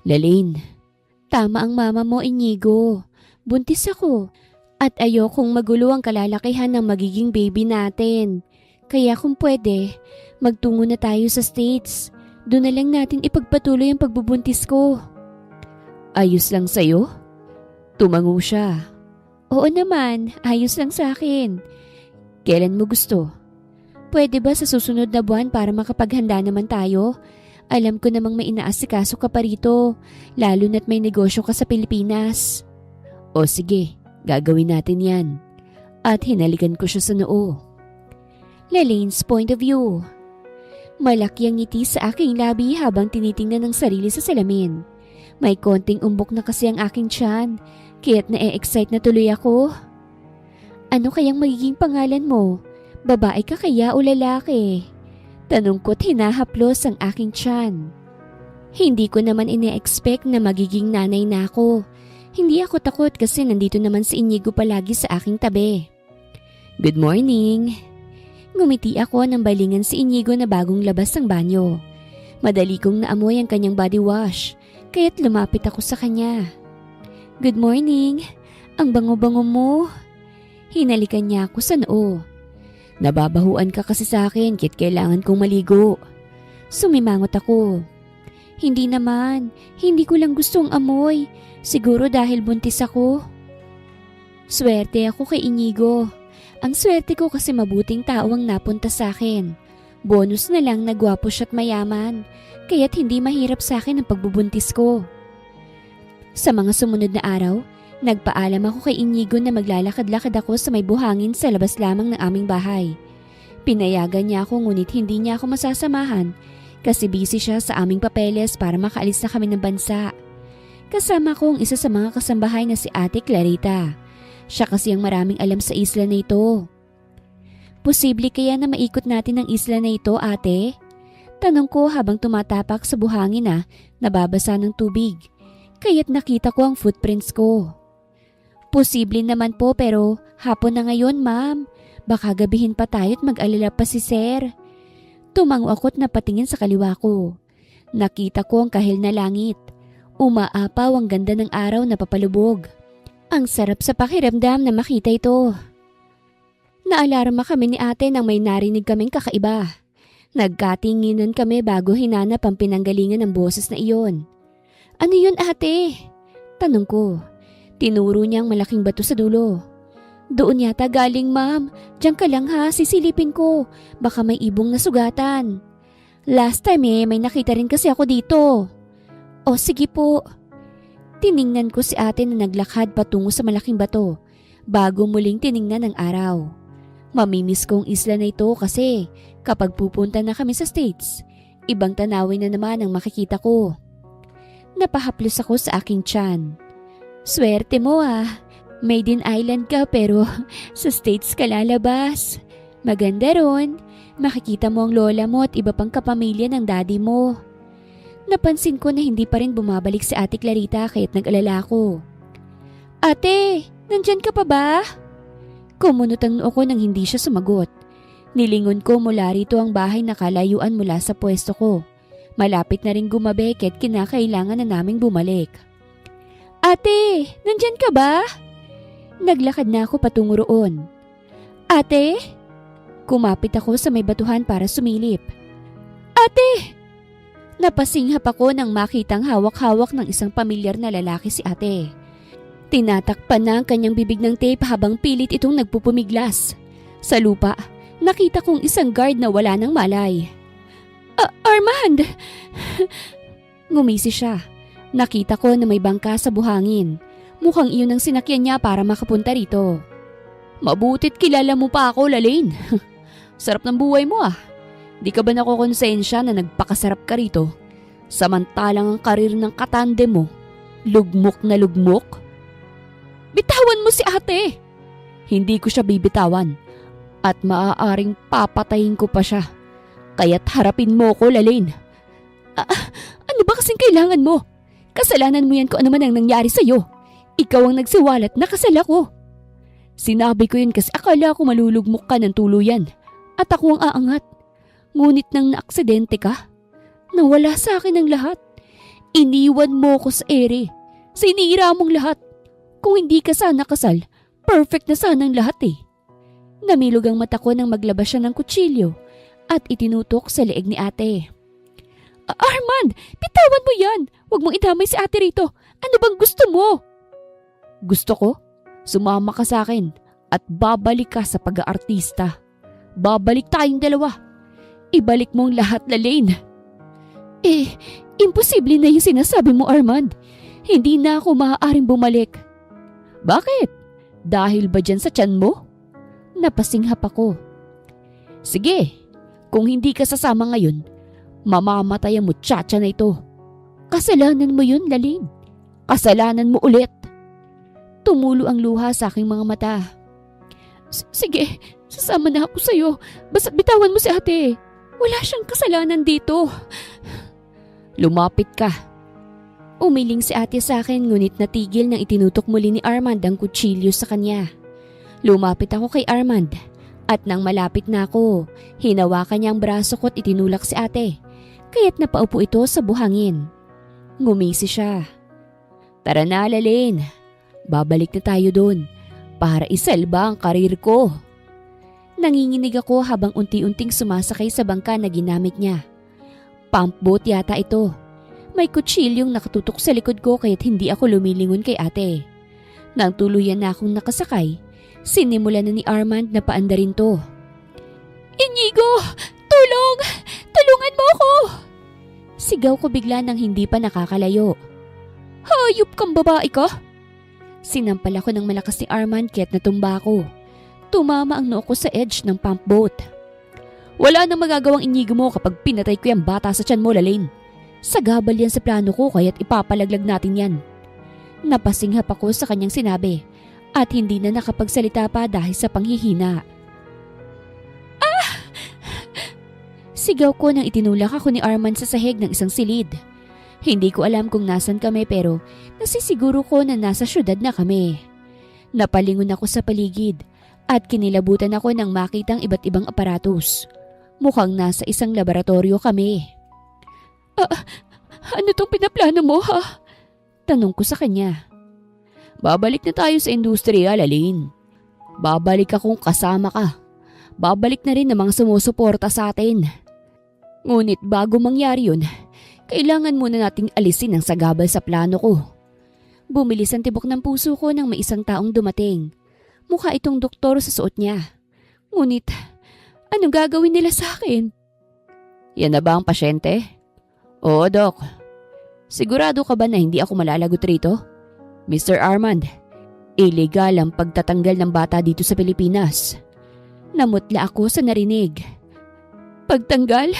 Lalaine, tama ang mama mo, Inigo. Buntis ako. At ayokong magulo ang kalalakihan ng magiging baby natin. Kaya kung pwede, magtungo na tayo sa States. Doon na lang natin ipagpatuloy ang pagbubuntis ko. Ayos lang sa'yo? Tumango siya. Oo naman, ayos lang sa akin. Kailan mo gusto? Pwede ba sa susunod na buwan para makapaghanda naman tayo? Alam ko namang may inaasikaso ka pa rito, lalo na't may negosyo ka sa Pilipinas. O sige, gagawin natin yan. At hinalikan ko siya sa noo. Lalane's point of view. Malaki ang ngiti sa aking labi habang tinitingnan ng sarili sa salamin. May konting umbok na kasi ang aking tiyan, kaya't na-excite na tuloy ako. Ano kayang magiging pangalan mo? Babae ka kaya o lalaki? Tanong ko't hinahaplos ang aking tiyan. Hindi ko naman ine-expect na magiging nanay na ako. Hindi ako takot kasi nandito naman si Inigo palagi sa aking tabi. Good morning. Ngumiti ako nang balingan si Inigo na bagong labas ng banyo. Madali kong naamoy ang kanyang body wash, kaya't lumapit ako sa kanya. Good morning. Ang bango-bango mo. Hinalikan niya ako sa noo. Nababahuan ka kasi sa akin kaya't kailangan kong maligo. Sumimangot ako. Hindi naman. Hindi ko lang gustong amoy. Siguro dahil buntis ako. Swerte ako kay Inigo. Ang swerte ko kasi mabuting tao ang napunta sa akin. Bonus na lang na gwapo siya't mayaman, kaya't hindi mahirap sa akin ang pagbubuntis ko. Sa mga sumunod na araw, nagpaalam ako kay Inigo na maglalakad-lakad ako sa may buhangin sa labas lamang ng aming bahay. Pinayagan niya ako ngunit hindi niya ako masasamahan kasi busy siya sa aming papeles para makaalis na kami ng bansa. Kasama ko ang isa sa mga kasambahay na si Ate Clarita. Siya kasi ang maraming alam sa isla na ito. Posible kaya na maikot natin ang isla na ito, ate? Tanong ko habang tumatapak sa buhangin na nababasa ng tubig. Kaya't nakita ko ang footprints ko. Posible naman po pero hapon na ngayon, ma'am. Baka gabihin pa tayo't mag-alala pa si sir. Tumango ako't napatingin sa kaliwa ko. Nakita ko ang kahil na langit. Umaapaw ang ganda ng araw na papalubog. Ang sarap sa pakiramdam na makita ito. Naalarma kami ni ate nang may narinig kaming kakaiba. Nagkatinginan kami bago hinanap ang pinanggalingan ng boses na iyon. Ano yun ate? Tanong ko. Tinuro niyang malaking bato sa dulo. Doon yata galing ma'am. Diyan ka lang ha, sisilipin ko. Baka may ibong nasugatan. Last time may nakita rin kasi ako dito. O sige po. Tiningnan ko si ate na naglakad patungo sa malaking bato bago muling tiningnan ang araw. Mamimiss kong isla na ito kasi kapag pupunta na kami sa States, ibang tanawin na naman ang makikita ko. Napahaplos ako sa aking tiyan. Swerte mo Made in Island ka pero sa States ka lalabas. Maganda ron. Makikita mo ang lola mo at iba pang kapamilya ng daddy mo. Napansin ko na hindi pa rin bumabalik si Ate Clarita kaya't nag-alala ko. Ate, nandyan ka pa ba? Kumunot ang noo ko nang hindi siya sumagot. Nilingon ko mula rito ang bahay na kalayuan mula sa pwesto ko. Malapit na rin gumabi kaya't kinakailangan na naming bumalik. Ate, nandyan ka ba? Naglakad na ako patungo roon. Ate? Kumapit ako sa may batuhan para sumilip. Ate! Napasinghap ako nang makitang hawak-hawak ng isang pamilyar na lalaki si ate. Tinatakpan na ang kanyang bibig ng tape habang pilit itong nagpupumiglas. Sa lupa, nakita kong isang guard na wala ng malay. Armand! Ngumisi siya. Nakita ko na may bangka sa buhangin. Mukhang iyon ang sinakyan niya para makapunta rito. Mabutit kilala mo pa ako, Lalaine. Sarap ng buhay mo Di ka ba nakukonsensya na nagpakasarap ka rito? Samantalang ang karir ng katande mo, lugmok na lugmok? Bitawan mo si ate! Hindi ko siya bibitawan at maaaring papatayin ko pa siya. Kaya't harapin mo ko, Lalaine. Ano ba kasing kailangan mo? Kasalanan mo yan kung ano man ang nangyari sa'yo. Ikaw ang nagsiwalat na kasal ako. Sinabi ko yun kasi akala ko malulugmok ka ng tuluyan at ako ang aangat. Ngunit nang naaksidente ka, nawala sa akin ang lahat. Iniwan mo ko sa ere. Sinira mong lahat. Kung hindi ka sana kasal, perfect na sana ang lahat Namilog ang mata ko nang maglabas siya ng kutsilyo at itinutok sa leeg ni ate. Armand, bitawan mo yan! Huwag mong idamay si ate rito. Ano bang gusto mo? Gusto ko? Sumama ka sa akin at babalik ka sa pag-aartista. Babalik tayong dalawa. Ibalik mo ang lahat, Lalaine. Imposible na yung sinasabi mo, Armand. Hindi na ako maaaring bumalik. Bakit? Dahil ba dyan sa tiyan mo? Napasinghap ako. Sige, kung hindi ka sasama ngayon, mamamatay ang muchacha na ito. Kasalanan mo yun, Lalin. Kasalanan mo ulit. Tumulo ang luha sa aking mga mata. Sige, sasama na ako sa'yo. Basta't bitawan mo si ate. Wala siyang kasalanan dito. Lumapit ka. Umiling si ate sa akin ngunit natigil nang itinutok muli ni Armand ang kutsilyo sa kanya. Lumapit ako kay Armand at nang malapit na ako, hinawakan niya ang braso ko at itinulak si ate. Kaya't napaupo ito sa buhangin. Ngumisi siya. Tara na, Lalin. Babalik na tayo doon para isalba ang karir ko. Nanginginig ako habang unti-unting sumasakay sa bangka na ginamit niya. Pump boat yata ito. May kutsilyong nakatutok sa likod ko kaya't hindi ako lumilingon kay ate. Nang tuluyan na akong nakasakay, sinimulan na ni Armand na paandarin to. Inigo! Tulong! Tulungan mo ako! Sigaw ko bigla nang hindi pa nakakalayo. Hayop kang babae ka! Sinampal ako ng malakas ni Armand kaya't natumba ako. Tumama ang noo ko sa edge ng pump boat. Wala nang magagawang Inigo mo kapag pinatay ko yung bata sa tiyan mo, Lalin. Sagabal yan sa plano ko kaya't ipapalaglag natin yan. Napasinghap ako sa kanyang sinabi at hindi na nakapagsalita pa dahil sa panghihina. Ah! Sigaw ko nang itinulak ako ni Armand sa sahig ng isang silid. Hindi ko alam kung nasan kami pero nasisiguro ko na nasa syudad na kami. Napalingon ako sa paligid at kinilabutan ako nang makitang iba't ibang aparatos. Mukhang nasa isang laboratorio kami. Ano tong pinaplano mo, ha? Tanong ko sa kanya. Babalik na tayo sa industriya, Lalin. Babalik akong kasama ka. Babalik na rin ang mga sumusuporta sa atin. Ngunit bago mangyari yun, kailangan muna nating alisin ang sagabal sa plano ko. Bumilis ang tibok ng puso ko nang may isang taong dumating. Mukha itong doktor sa suot niya. Ngunit, anong gagawin nila sa akin? Yan na ba ang pasyente? Oo, Doc. Sigurado ka ba na hindi ako malalagot rito? Mr. Armand, illegal ang pagtatanggal ng bata dito sa Pilipinas. Namutla ako sa narinig. Pagtanggal?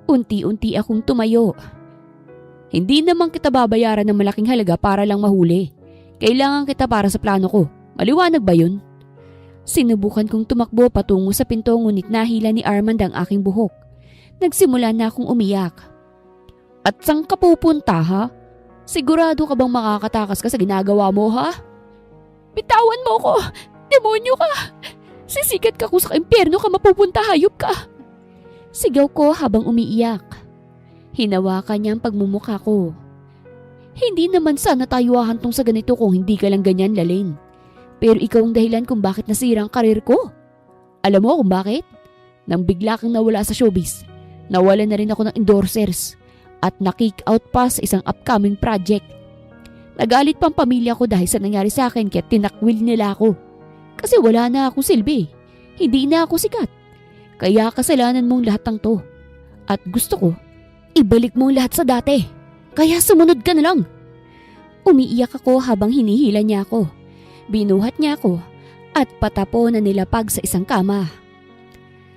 Unti-unti akong tumayo. Hindi naman kita babayaran ng malaking halaga para lang mahuli. Kailangan kita para sa plano ko. Maliwanag ba yun? Sinubukan kong tumakbo patungo sa pinto ngunit nahila ni Armand ang aking buhok. Nagsimula na akong umiyak. At saan ka pupunta, ha? Sigurado ka bang makakatakas ka sa ginagawa mo, ha? Bitawan mo ko! Demonyo ka! Sisikat ka kung sa impyerno ka mapupunta, hayop ka! Sigaw ko habang umiiyak. Hinawakan niya ang pagmumukha ko. Hindi naman sana tayo hahantong sa ganito kung hindi ka lang ganyan, Lalin. Pero ikaw ang dahilan kung bakit nasira ang karir ko. Alam mo kung bakit? Nang bigla kang nawala sa showbiz, nawala na rin ako ng endorsers at na-kick out pa sa isang upcoming project. Nagalit pa ang pamilya ko dahil sa nangyari sa akin kaya tinakwil nila ako. Kasi wala na akong silbi. Hindi na ako sikat. Kaya kasalanan mong lahat ng to. At gusto ko, ibalik mo lahat sa dati. Kaya sumunod ka na lang. Umiiyak ako habang hinihila niya ako. Binuhat niya ako at patapo na nilapag sa isang kama.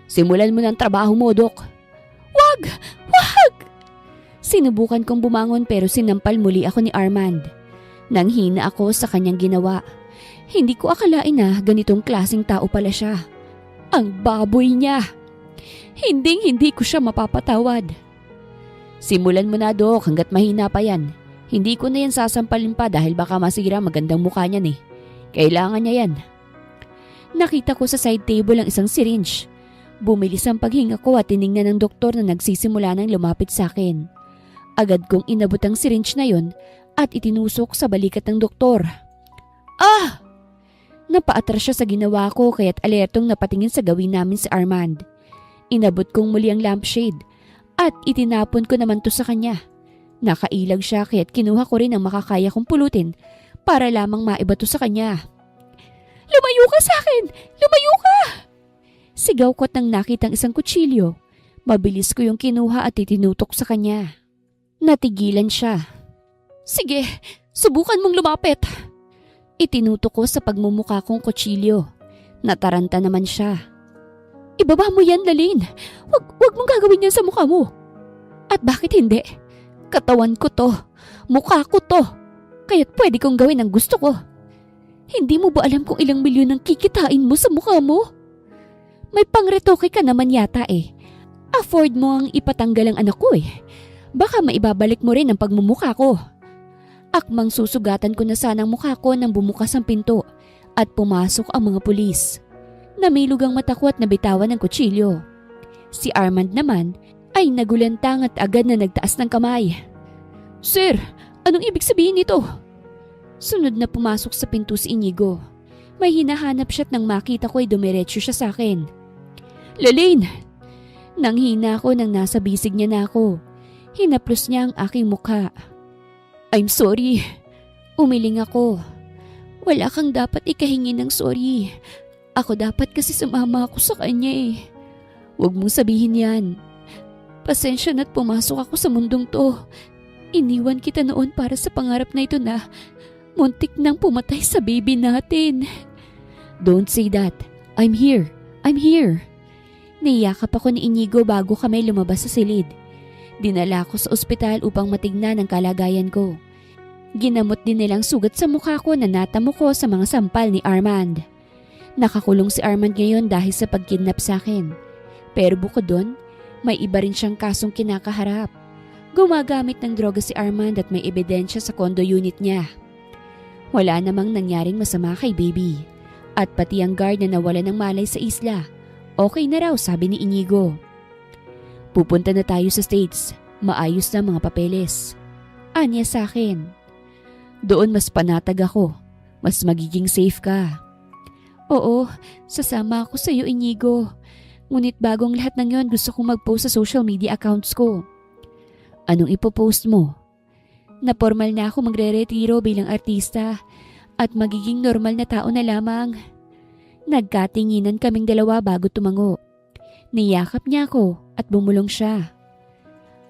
Simulan mo ng trabaho mo, Dok. Wag! Wag! Sinubukan kong bumangon pero sinampal muli ako ni Armand. Nanghina ako sa kanyang ginawa. Hindi ko akalain na ganitong klaseng tao pala siya. Ang baboy niya. Hindi ko siya mapapatawad. Simulan mo na, Dok, hanggat mahina pa yan. Hindi ko na yan sasampalin pa dahil baka masira magandang mukha niyan eh. Kailangan niya yan. Nakita ko sa side table ang isang syringe. Bumilis ang paghinga ko at tiningnan ng doktor na nagsisimula nang lumapit sa akin. Agad kong inabot ang syringe na yon at itinusok sa balikat ng doktor. Ah! Napaatras siya sa ginawa ko kaya't alertong napatingin sa gawin namin si Armand. Inabot kong muli ang lampshade at itinapon ko naman to sa kanya. Nakailag siya kaya't kinuha ko rin ang makakaya kong pulutin para lamang maiba to sa kanya. Lumayo ka sa akin! Lumayo ka! Sigaw ko't nang nakitang isang kutsilyo. Mabilis ko yung kinuha at itinutok sa kanya. Natigilan siya. Sige, subukan mong lumapit. Itinutok ko sa pagmumukha kong kutsilyo. Nataranta naman siya. Ibaba mo yan, Lalene. Wag mong gagawin yan sa mukha mo. At bakit hindi? Katawan ko to. Mukha ko to. Kaya't pwede kong gawin ang gusto ko. Hindi mo ba alam kung ilang milyon ang kikitain mo sa mukha mo? May pangretoke ka naman yata eh. Afford mo ang ipatanggal ang anak ko eh. Baka maibabalik mo rin ang pagmumukha ko. Akmang susugatan ko na sana ang mukha ko nang bumukas ang pinto at pumasok ang mga pulis. Namilog ang mata ko at nabitawan ng kutsilyo. Si Armand naman ay nagulantang at agad na nagtaas ng kamay. Sir, anong ibig sabihin nito? Sunod na pumasok sa pinto si Inigo. May hinahanap siya at nang makita ko ay dumiretso siya sa akin. Lalene! Nanghina ako nang nasa bisig niya na ako. Hinaplos niya ang aking mukha. I'm sorry. Umiling ako. Wala kang dapat ikahingi ng sorry. Ako dapat kasi sumama ako sa kanya eh. Huwag mong sabihin yan. Pasensya na't pumasok ako sa mundong to. Iniwan kita noon para sa pangarap na ito na muntik nang pumatay sa baby natin. Don't say that. I'm here. I'm here. Niyakap ako ni Inigo bago kami lumabas sa silid. Dinala ko sa ospital upang matignan ang kalagayan ko. Ginamot din nilang sugat sa mukha ko na natamo ko sa mga sampal ni Armand. Nakakulong si Armand ngayon dahil sa pagkidnap sa akin. Pero bukod doon, may iba rin siyang kasong kinakaharap. Gumagamit ng droga si Armand at may ebidensya sa condo unit niya. Wala namang nangyaring masama kay baby. At pati ang guard na nawala ng malay sa isla. Okay na raw, sabi ni Inigo. Pupunta na tayo sa States. Maayos na mga papeles. Anya sa akin. Doon mas panatag ako. Mas magiging safe ka. Oo, sasama ako sa iyo, Inigo. Ngunit bagong lahat ng yon, gusto kong mag-post sa social media accounts ko. Anong ipopost mo? Na formal na ako magre-retiro bilang artista at magiging normal na tao na lamang. Nagkatinginan kaming dalawa bago tumango. Niyakap niya ako at bumulong siya.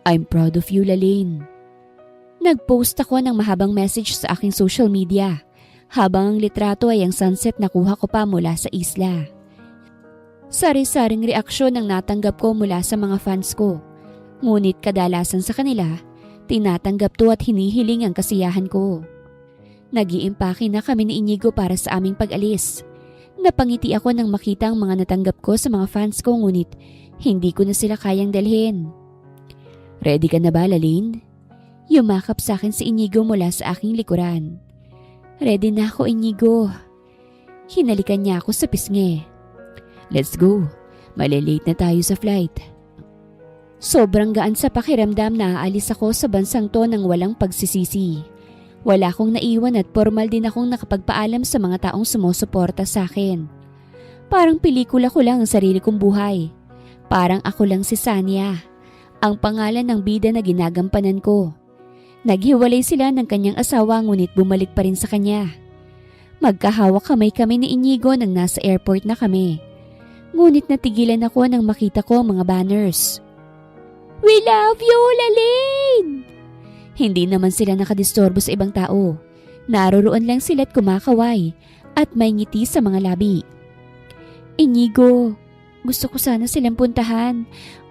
I'm proud of you, Lalene. Nag-post ako ng mahabang message sa aking social media habang ang litrato ay ang sunset na kuha ko pa mula sa isla. Sari-saring reaksyon ang natanggap ko mula sa mga fans ko. Ngunit kadalasan sa kanila, tinatanggap to at hinihiling ang kasiyahan ko. Nag-iimpake na kami ni Inigo para sa aming pag-alis. Napangiti ako nang makita ang mga natanggap ko sa mga fans ko ngunit hindi ko na sila kayang dalhin. Ready ka na ba, Lalene? Yumakap sa akin si Inigo mula sa aking likuran. Ready na ako, Inigo. Hinalikan niya ako sa pisngi. Let's go. Malilate na tayo sa flight. Sobrang gaan sa pakiramdam na aalis ako sa bansang to nang walang pagsisisi. Wala akong naiwan at formal din akong nakapagpaalam sa mga taong sumusuporta sa akin. Parang pelikula ko lang ang sarili kong buhay. Parang ako lang si Sanya, ang pangalan ng bida na ginagampanan ko. Naghiwalay sila ng kanyang asawa ngunit bumalik pa rin sa kanya. Magkahawak kamay kami ni Inigo nang nasa airport na kami. Ngunit natigilan ako nang makita ko ang mga banners. We love you, Lalene! Hindi naman sila nakadisturbo sa ibang tao. Naroroon lang sila't kumakaway at may ngiti sa mga labi. Inigo, gusto ko sana silang puntahan.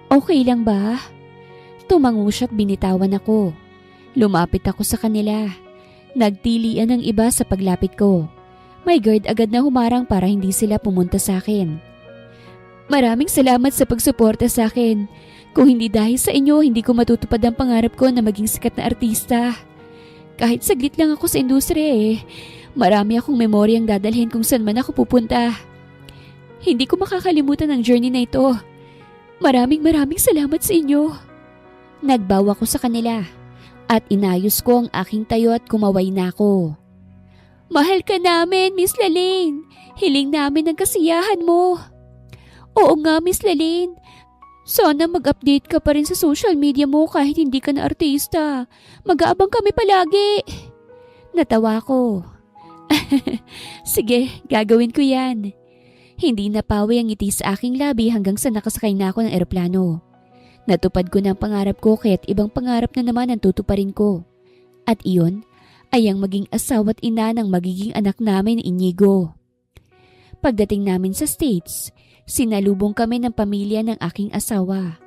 Okay lang ba? Tumango siya't binitawan ako. Lumapit ako sa kanila. Nagtilian ng iba sa paglapit ko. May guard agad na humarang para hindi sila pumunta sa akin. Maraming salamat sa pagsuporta sa akin. Kung hindi dahil sa inyo, hindi ko matutupad ang pangarap ko na maging sikat na artista. Kahit saglit lang ako sa industriya marami akong memoryang dadalhin kung saan man ako pupunta. Hindi ko makakalimutan ang journey na ito. Maraming salamat sa inyo. Nagbawa ko sa kanila at inayos ko ang aking tayo at kumaway na ako. Mahal ka namin, Miss Lalene. Hiling namin ang kasiyahan mo. Oo nga, Miss Lalene. Sana mag-update ka pa rin sa social media mo kahit hindi ka na artista. Mag-aabang kami palagi. Natawa ko. Sige, gagawin ko yan. Hindi napawi ang ngiti sa aking labi hanggang sa nakasakay na ako ng eroplano. Natupad ko na ang pangarap ko kaya't ibang pangarap na naman ang tutuparin ko. At iyon ay ang maging asawa at ina ng magiging anak namin ni Inigo. Pagdating namin sa States, sinalubong kami ng pamilya ng aking asawa.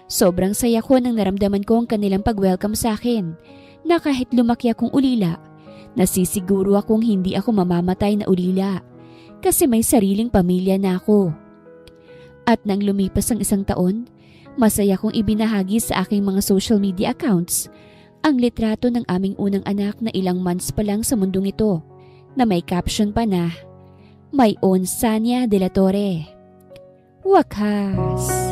Sobrang saya ko nang naramdaman ko ang kanilang pag-welcome sa akin na kahit lumaki akong ulila, nasisiguro akong hindi ako mamamatay na ulila kasi may sariling pamilya na ako. At nang lumipas ang 1 taon, masaya kong ibinahagi sa aking mga social media accounts ang litrato ng aming unang anak na ilang months pa lang sa mundong ito na may caption pa na, "My own Sanya de la Torre." Wakas!